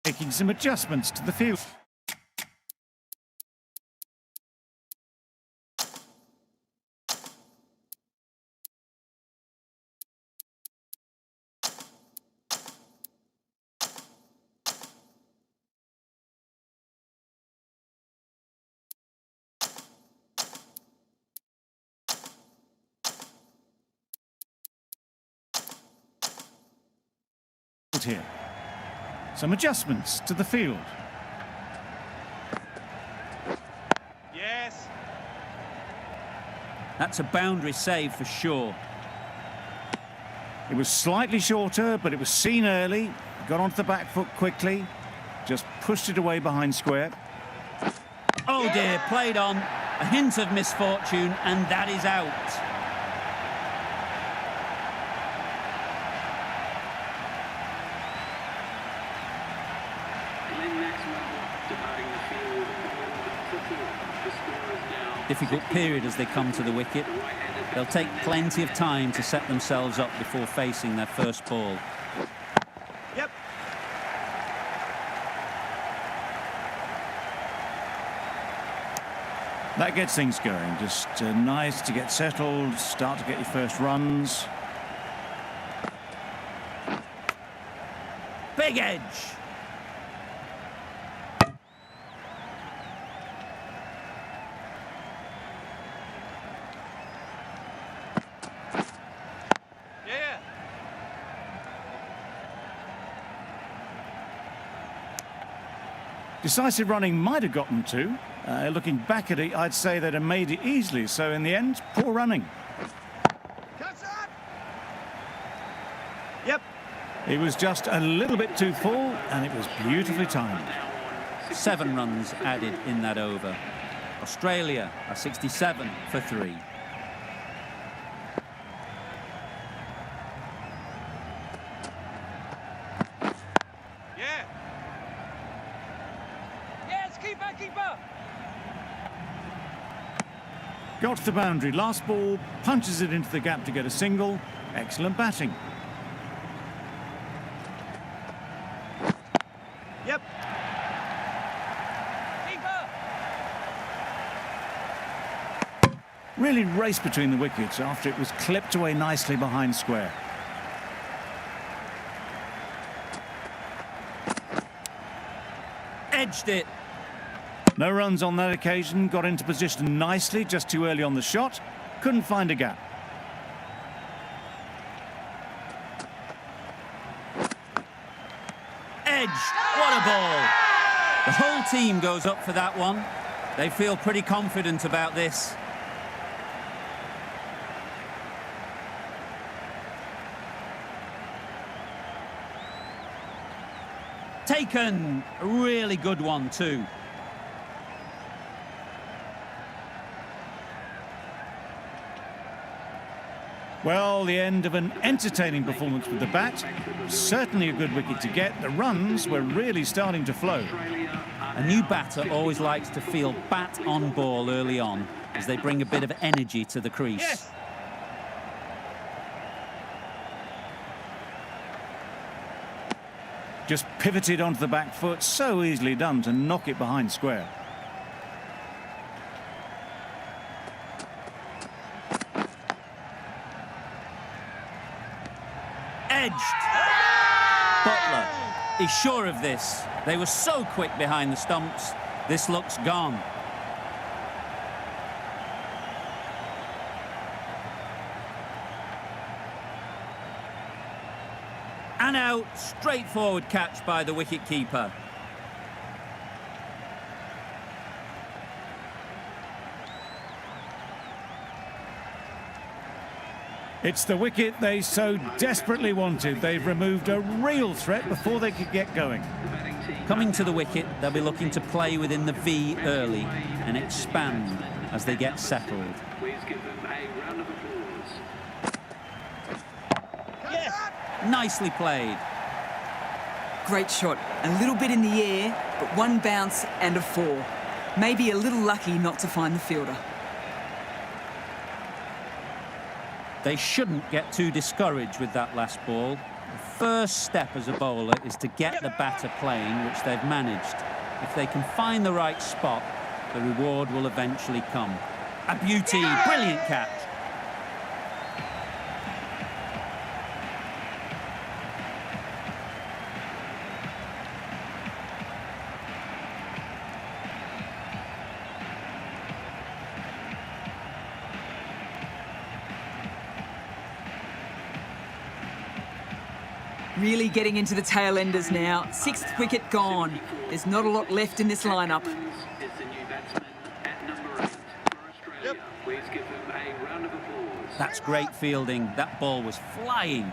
Speaker 2: making some adjustments to the field. Here. Some adjustments to the field.
Speaker 4: Yes.
Speaker 1: That's a boundary save for sure.
Speaker 2: It was slightly shorter, but it was seen early. Got onto the back foot quickly. Just pushed it away behind square.
Speaker 1: Oh dear, played on. A hint of misfortune, and that is out. Difficult period as they come to the wicket. They'll take plenty of time to set themselves up before facing their first ball.
Speaker 4: Yep.
Speaker 2: That gets things going. Just nice to get settled, start to get your first runs.
Speaker 1: Leg edge.
Speaker 4: Yeah.
Speaker 2: Decisive running might have gotten two. Looking back at it, I'd say they'd have made it easily. So in the end, poor running.
Speaker 4: Cuts it. Yep.
Speaker 2: It was just a little bit too full, and it was beautifully timed.
Speaker 1: 7 runs added in that over. Australia are 67 for 3.
Speaker 4: Yeah. Yes, keeper, keeper.
Speaker 2: Got to the boundary. Last ball, punches it into the gap to get a single. Excellent batting.
Speaker 4: Yep. Keeper.
Speaker 2: Really raced between the wickets after it was clipped away nicely behind square.
Speaker 1: Edged it.
Speaker 2: No runs on that occasion. Got into position nicely, just too early on the shot. Couldn't find a gap.
Speaker 1: Edged. What a ball. The whole team goes up for that one. They feel pretty confident about this. Taken. A really good one too.
Speaker 2: Well, the end of an entertaining performance with the bat. Certainly a good wicket to get. The runs were really starting to flow.
Speaker 1: A new batter always likes to feel bat on ball early on as they bring a bit of energy to the crease.
Speaker 4: Yes.
Speaker 2: Just pivoted onto the back foot. So easily done to knock it behind square.
Speaker 1: Edged. Butler is sure of this. They were so quick behind the stumps. This looks gone. And out. Straightforward catch by the wicket-keeper.
Speaker 2: It's the wicket they so desperately wanted. They've removed a real threat before they could get going.
Speaker 1: Coming to the wicket, they'll be looking to play within the V early and expand as they get settled.
Speaker 7: Please give them a round of applause.
Speaker 4: Yes.
Speaker 1: Nicely played.
Speaker 6: Great shot. A little bit in the air, but one bounce and a 4. Maybe a little lucky not to find the fielder.
Speaker 1: They shouldn't get too discouraged with that last ball. The first step as a bowler is to get the batter playing, which they've managed. If they can find the right spot, the reward will eventually come. A beauty, brilliant catch.
Speaker 6: Really getting into the tail enders now. 6th wicket gone. There's not a lot left in this lineup.
Speaker 7: Is the new batsman at number 8 for Australia.
Speaker 4: Yep.
Speaker 7: Please give them a round of applause.
Speaker 1: That's great fielding. That ball was flying.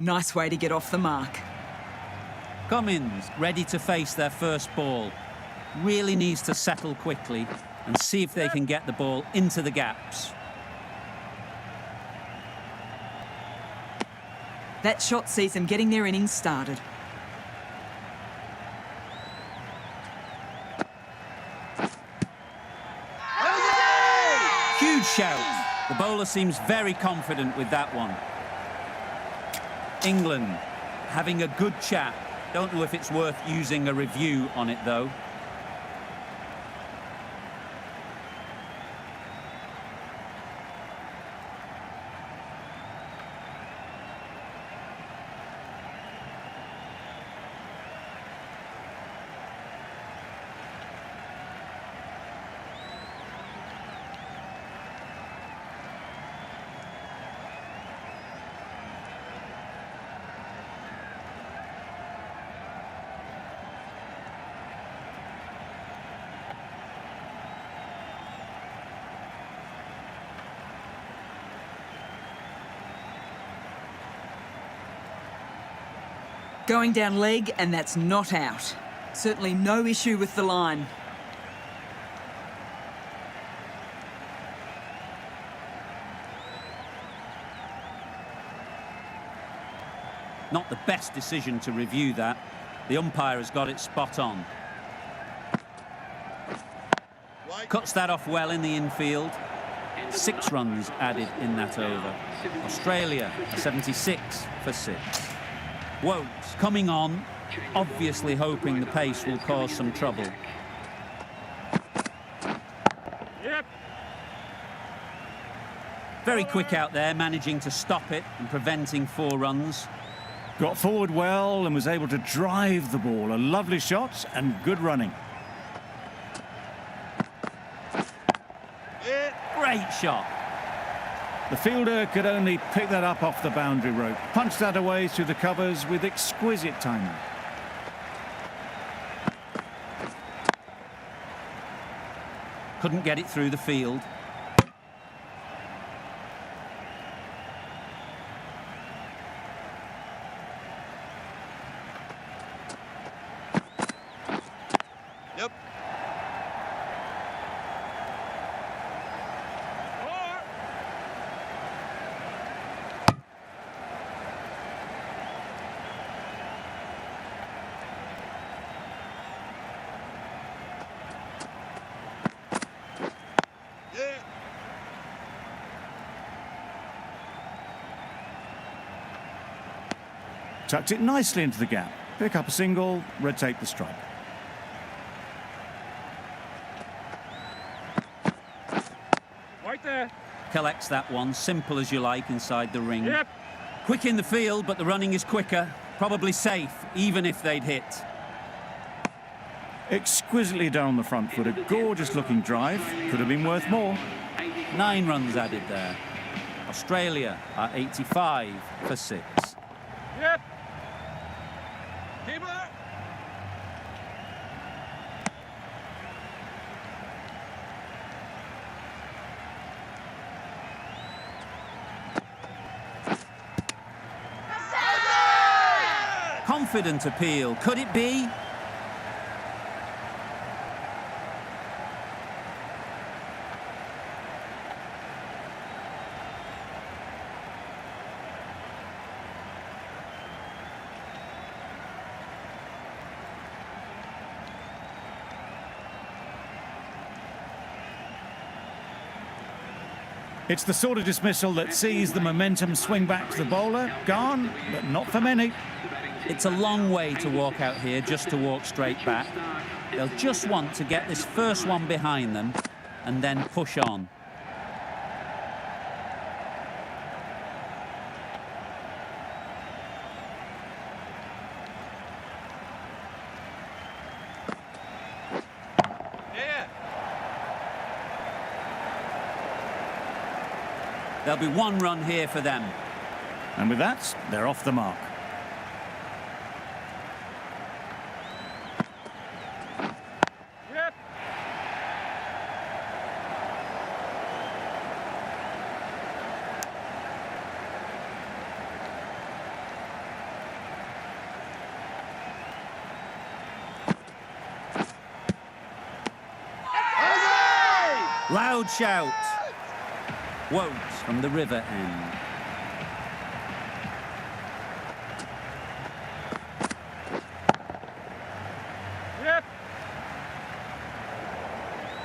Speaker 6: Nice way to get off the mark.
Speaker 1: Cummins ready to face their first ball. Really needs to settle quickly and see if they can get the ball into the gaps.
Speaker 6: That shot sees them getting their innings started.
Speaker 1: Huge shout. The bowler seems very confident with that one. England having a good chat. Don't know if it's worth using a review on it though.
Speaker 6: Going down leg, and that's not out. Certainly no issue with the line.
Speaker 1: Not the best decision to review that. The umpire has got it spot on. Cuts that off well in the infield. 6 runs added in that over. Australia, a 76 for 6. Wokes coming on, obviously hoping the pace will cause some trouble.
Speaker 4: Yep.
Speaker 1: Very quick out there, managing to stop it and preventing 4 runs.
Speaker 2: Got forward well and was able to drive the ball. A lovely shot and good running.
Speaker 1: Great shot.
Speaker 2: The fielder could only pick that up off the boundary rope. Punched that away through the covers with exquisite timing.
Speaker 1: Couldn't get it through the field.
Speaker 4: Yep.
Speaker 2: Tucked it nicely into the gap. Pick up a single, rotate the strike.
Speaker 4: Right there.
Speaker 1: Collects that one, simple as you like, inside the ring.
Speaker 4: Yep.
Speaker 1: Quick in the field, but the running is quicker. Probably safe, even if they'd hit.
Speaker 2: Exquisitely done on the front foot. A gorgeous looking drive. Could have been worth more.
Speaker 1: 9 runs added there. Australia are 85 for 6.
Speaker 4: Yep. Keeper.
Speaker 1: Confident appeal. Could it be?
Speaker 2: It's the sort of dismissal that sees the momentum swing back to the bowler. Gone, but not for many.
Speaker 1: It's a long way to walk out here just to walk straight back. They'll just want to get this first one behind them and then push on.
Speaker 4: Yeah.
Speaker 1: There'll be 1 run here for them.
Speaker 2: And with that, they're off the mark.
Speaker 4: Yep.
Speaker 1: Loud shout. Wokes from the river end.
Speaker 4: Yep.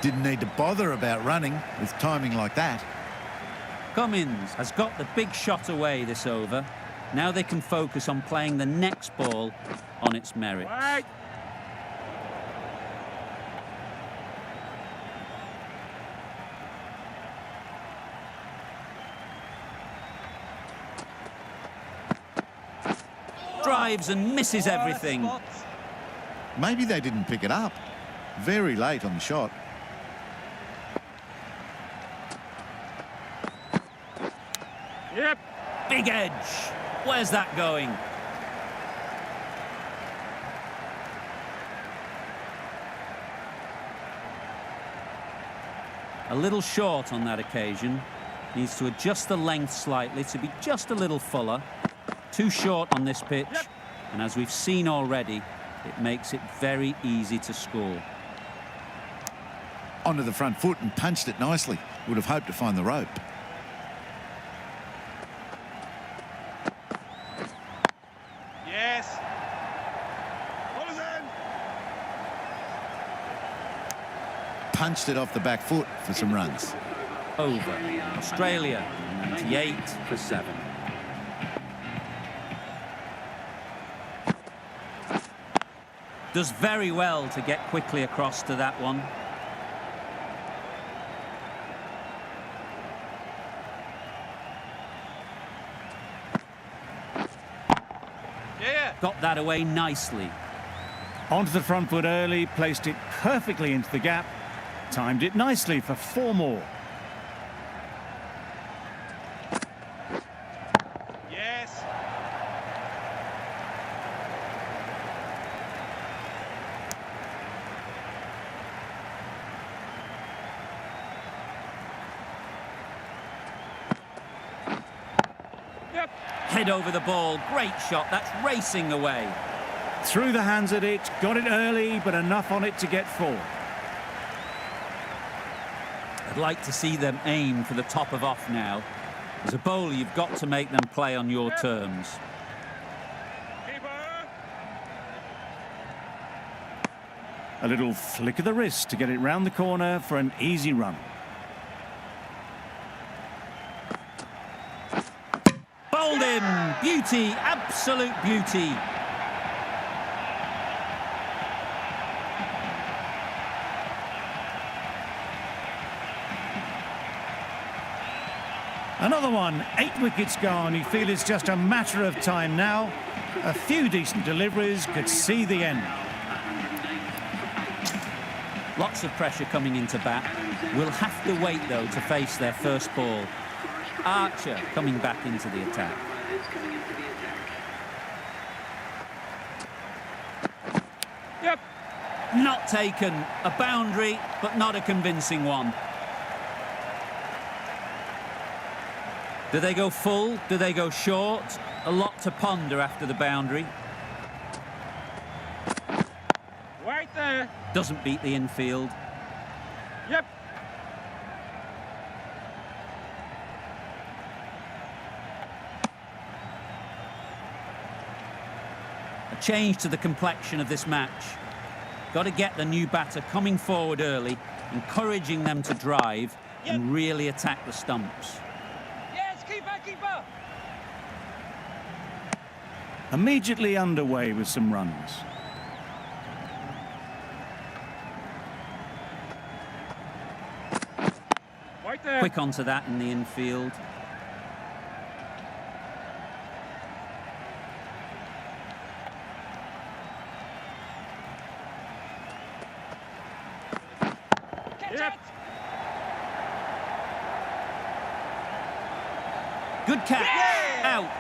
Speaker 3: Didn't need to bother about running with timing like that.
Speaker 1: Cummins has got the big shot away this over. Now they can focus on playing the next ball on its merits.
Speaker 4: Right.
Speaker 1: Drives and misses everything.
Speaker 3: Maybe they didn't pick it up. Very late on the shot.
Speaker 4: Yep.
Speaker 1: Big edge. Where's that going? A little short on that occasion. Needs to adjust the length slightly to be just a little fuller. Too short on this pitch, And as we've seen already, it makes it very easy to score.
Speaker 3: Onto the front foot and punched it nicely. Would have hoped to find the rope.
Speaker 4: Yes. Ball is in.
Speaker 3: Punched it off the back foot for some runs.
Speaker 1: Over. Australia, 98 for 7. Does very well to get quickly across to that one.
Speaker 4: Yeah.
Speaker 1: Got that away nicely.
Speaker 2: Onto the front foot early, placed it perfectly into the gap. Timed it nicely for 4 more.
Speaker 4: Yes. Yep.
Speaker 1: Head over the ball. Great shot. That's racing away.
Speaker 2: Threw the hands at it, got it early, but enough on it to get 4.
Speaker 1: I'd like to see them aim for the top of off now. As a bowler, you've got to make them play on your terms.
Speaker 4: Keeper.
Speaker 2: A little flick of the wrist to get it round the corner for an easy run.
Speaker 1: Bowled him! Beauty, absolute beauty.
Speaker 2: Another one, 8 wickets gone. You feel it's just a matter of time now. A few decent deliveries could see the end.
Speaker 1: Lots of pressure coming into bat. We'll have to wait, though, to face their first ball. Archer coming back into the attack.
Speaker 4: Yep.
Speaker 1: Not taken. A boundary, but not a convincing one. Do they go full? Do they go short? A lot to ponder after the boundary.
Speaker 4: Right there.
Speaker 1: Doesn't beat the infield.
Speaker 4: Yep.
Speaker 1: A change to the complexion of this match. Got to get the new batter coming forward early, encouraging them to drive and really attack the stumps.
Speaker 4: Yes, keeper, keeper.
Speaker 2: Immediately underway with some runs.
Speaker 4: Right there.
Speaker 1: Quick onto that in the infield.
Speaker 4: Catch Yep. it.
Speaker 1: Good catch.
Speaker 4: Yeah!
Speaker 1: Out.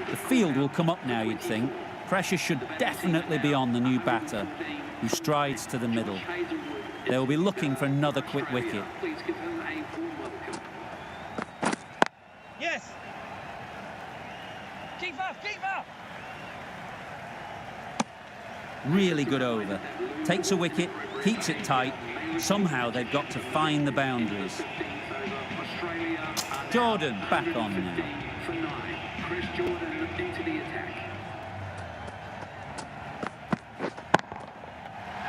Speaker 1: The field will come up now, you'd think. Pressure should definitely be on the new batter, who strides to the middle. They will be looking for another quick wicket.
Speaker 4: Yes. Keeper, keeper.
Speaker 1: Really good over. Takes a wicket, keeps it tight. Somehow they've got to find the boundaries. Jordan back on now.
Speaker 7: For 9, Chris Jordan into the attack.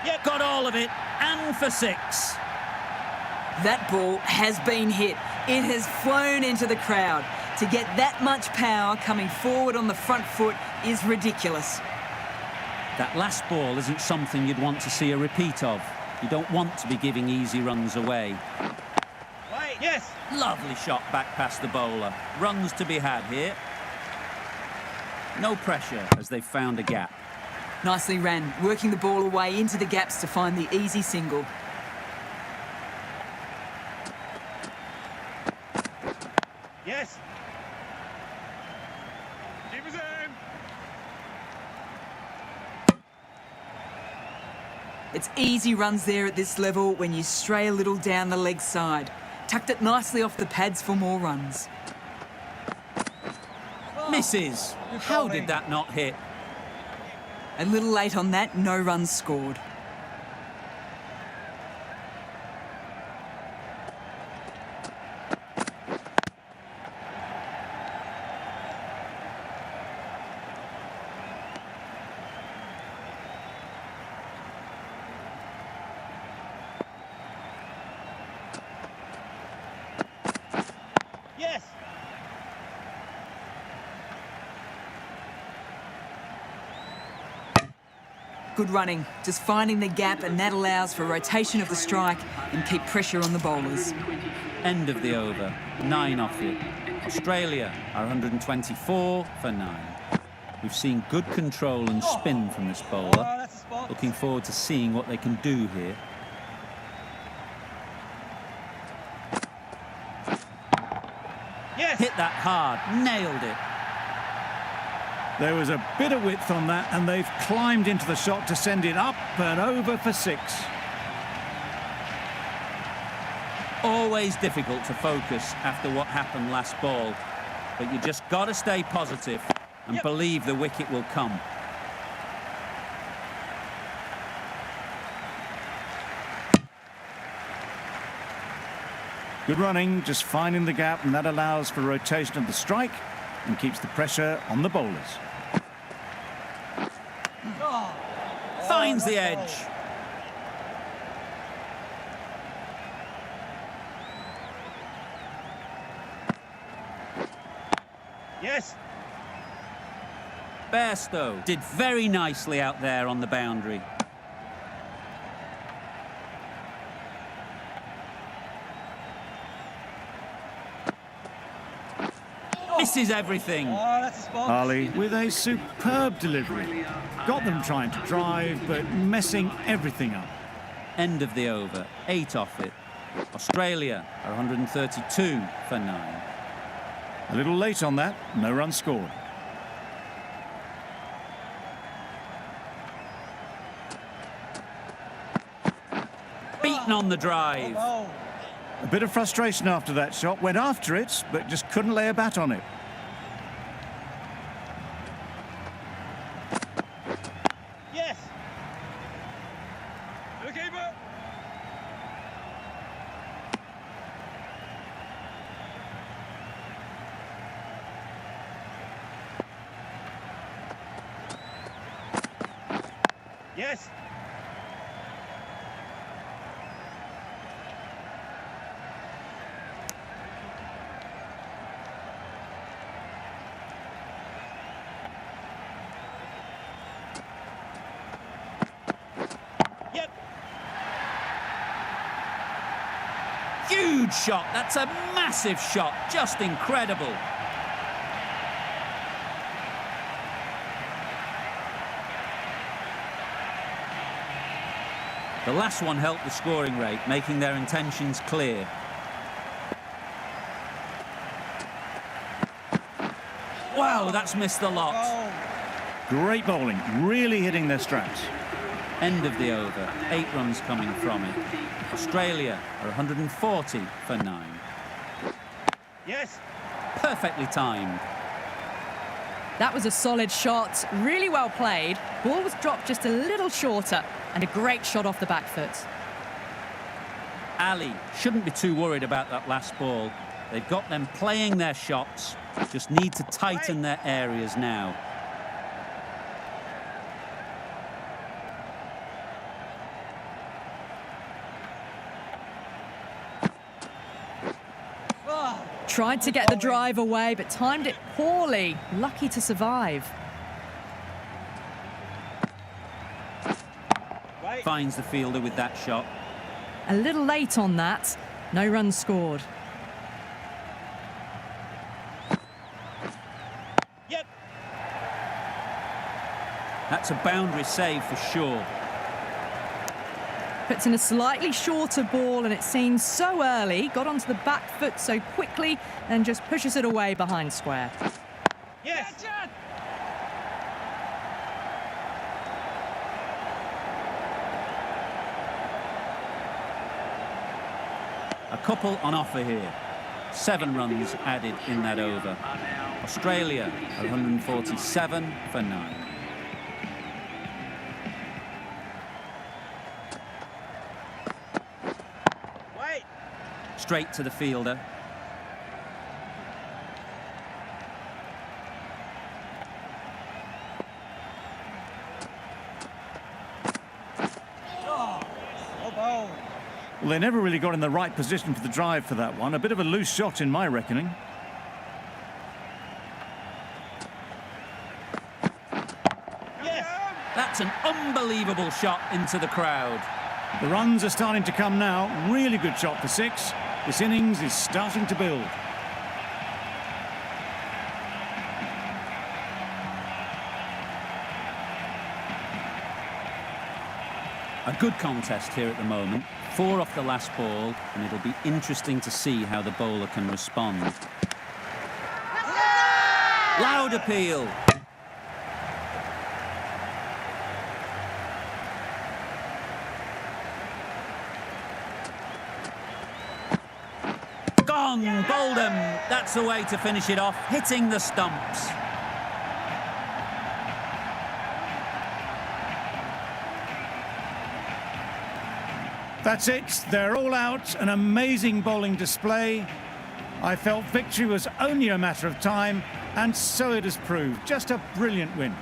Speaker 1: Yeah, got all of it, and for 6.
Speaker 6: That ball has been hit. It has flown into the crowd. To get that much power coming forward on the front foot is ridiculous.
Speaker 1: That last ball isn't something you'd want to see a repeat of. You don't want to be giving easy runs away.
Speaker 4: Wait, yes.
Speaker 1: Lovely shot back past the bowler. Runs to be had here. No pressure as they've found a gap.
Speaker 6: Nicely ran, working the ball away into the gaps to find the easy single.
Speaker 4: Yes. Keep us in.
Speaker 6: It's easy runs there at this level when you stray a little down the leg side. Tucked it nicely off the pads for more runs.
Speaker 1: Misses. How did that not hit?
Speaker 6: A little late on that, no runs scored.
Speaker 4: Yes.
Speaker 6: Good running, just finding the gap, and that allows for rotation of the strike and keep pressure on the bowlers.
Speaker 1: End of the over. 9 off it. Australia are 124 for 9. We've seen good control and spin from this
Speaker 4: Oh,
Speaker 1: bowler.
Speaker 4: that's a spot.
Speaker 1: Looking forward to seeing what they can do here.
Speaker 4: Yes.
Speaker 1: Hit that hard. Nailed it.
Speaker 2: There was a bit of width on that, and they've climbed into the shot to send it up and over for 6.
Speaker 1: Always difficult to focus after what happened last ball. But you just got to stay positive and believe the wicket will come.
Speaker 2: Good running, just finding the gap, and that allows for rotation of the strike and keeps the pressure on the bowlers.
Speaker 1: Finds the edge.
Speaker 4: Yes.
Speaker 1: Bairstow did very nicely out there on the boundary. Misses everything.
Speaker 4: Oh, that's a spot.
Speaker 2: Ali with a superb delivery. Got them trying to drive, but messing everything up.
Speaker 1: End of the over. 8 off it. Australia are 132 for 9.
Speaker 2: A little late on that, no run scored.
Speaker 1: Beaten on the drive.
Speaker 4: Oh.
Speaker 2: A bit of frustration after that shot, went after it, but just couldn't lay a bat on it.
Speaker 4: Yes. The keeper. Yes. Yep.
Speaker 1: Huge shot. That's a massive shot. Just incredible. The last one helped the scoring rate, making their intentions clear. Wow, that's missed the lot.
Speaker 4: Oh.
Speaker 2: Great bowling, really hitting their straps.
Speaker 1: End of the over. 8 runs coming from it. Australia are 140 for 9.
Speaker 4: Yes.
Speaker 1: Perfectly timed.
Speaker 5: That was a solid shot, really well played. Ball was dropped just a little shorter, and a great shot off the back foot.
Speaker 1: Ali shouldn't be too worried about that last ball. They've got them playing their shots, just need to tighten their areas now.
Speaker 5: Tried to get the drive away, but timed it poorly. Lucky to survive.
Speaker 4: Right.
Speaker 1: Finds the fielder with that shot.
Speaker 5: A little late on that. No runs scored.
Speaker 4: Yep.
Speaker 1: That's a boundary save for sure.
Speaker 5: Puts in a slightly shorter ball, and it's seen so early, got onto the back foot so quickly, and just pushes it away behind square.
Speaker 4: Yes.
Speaker 1: A couple on offer here. 7 runs added in that over. Australia 147 for 9.
Speaker 4: Wait.
Speaker 1: Straight to the fielder.
Speaker 4: Oh, ball.
Speaker 2: Well, they never really got in the right position for the drive for that one. A bit of a loose shot in my reckoning.
Speaker 4: Yes.
Speaker 1: That's an unbelievable shot into the crowd.
Speaker 2: The runs are starting to come now. Really good shot for 6. This innings is starting to build.
Speaker 1: A good contest here at the moment. 4 off the last ball, and it'll be interesting to see how the bowler can respond. Loud appeal. Gone, bowled him. That's the way to finish it off, hitting the stumps.
Speaker 2: That's it. They're all out. An amazing bowling display. I felt victory was only a matter of time, and so it has proved. Just a brilliant win.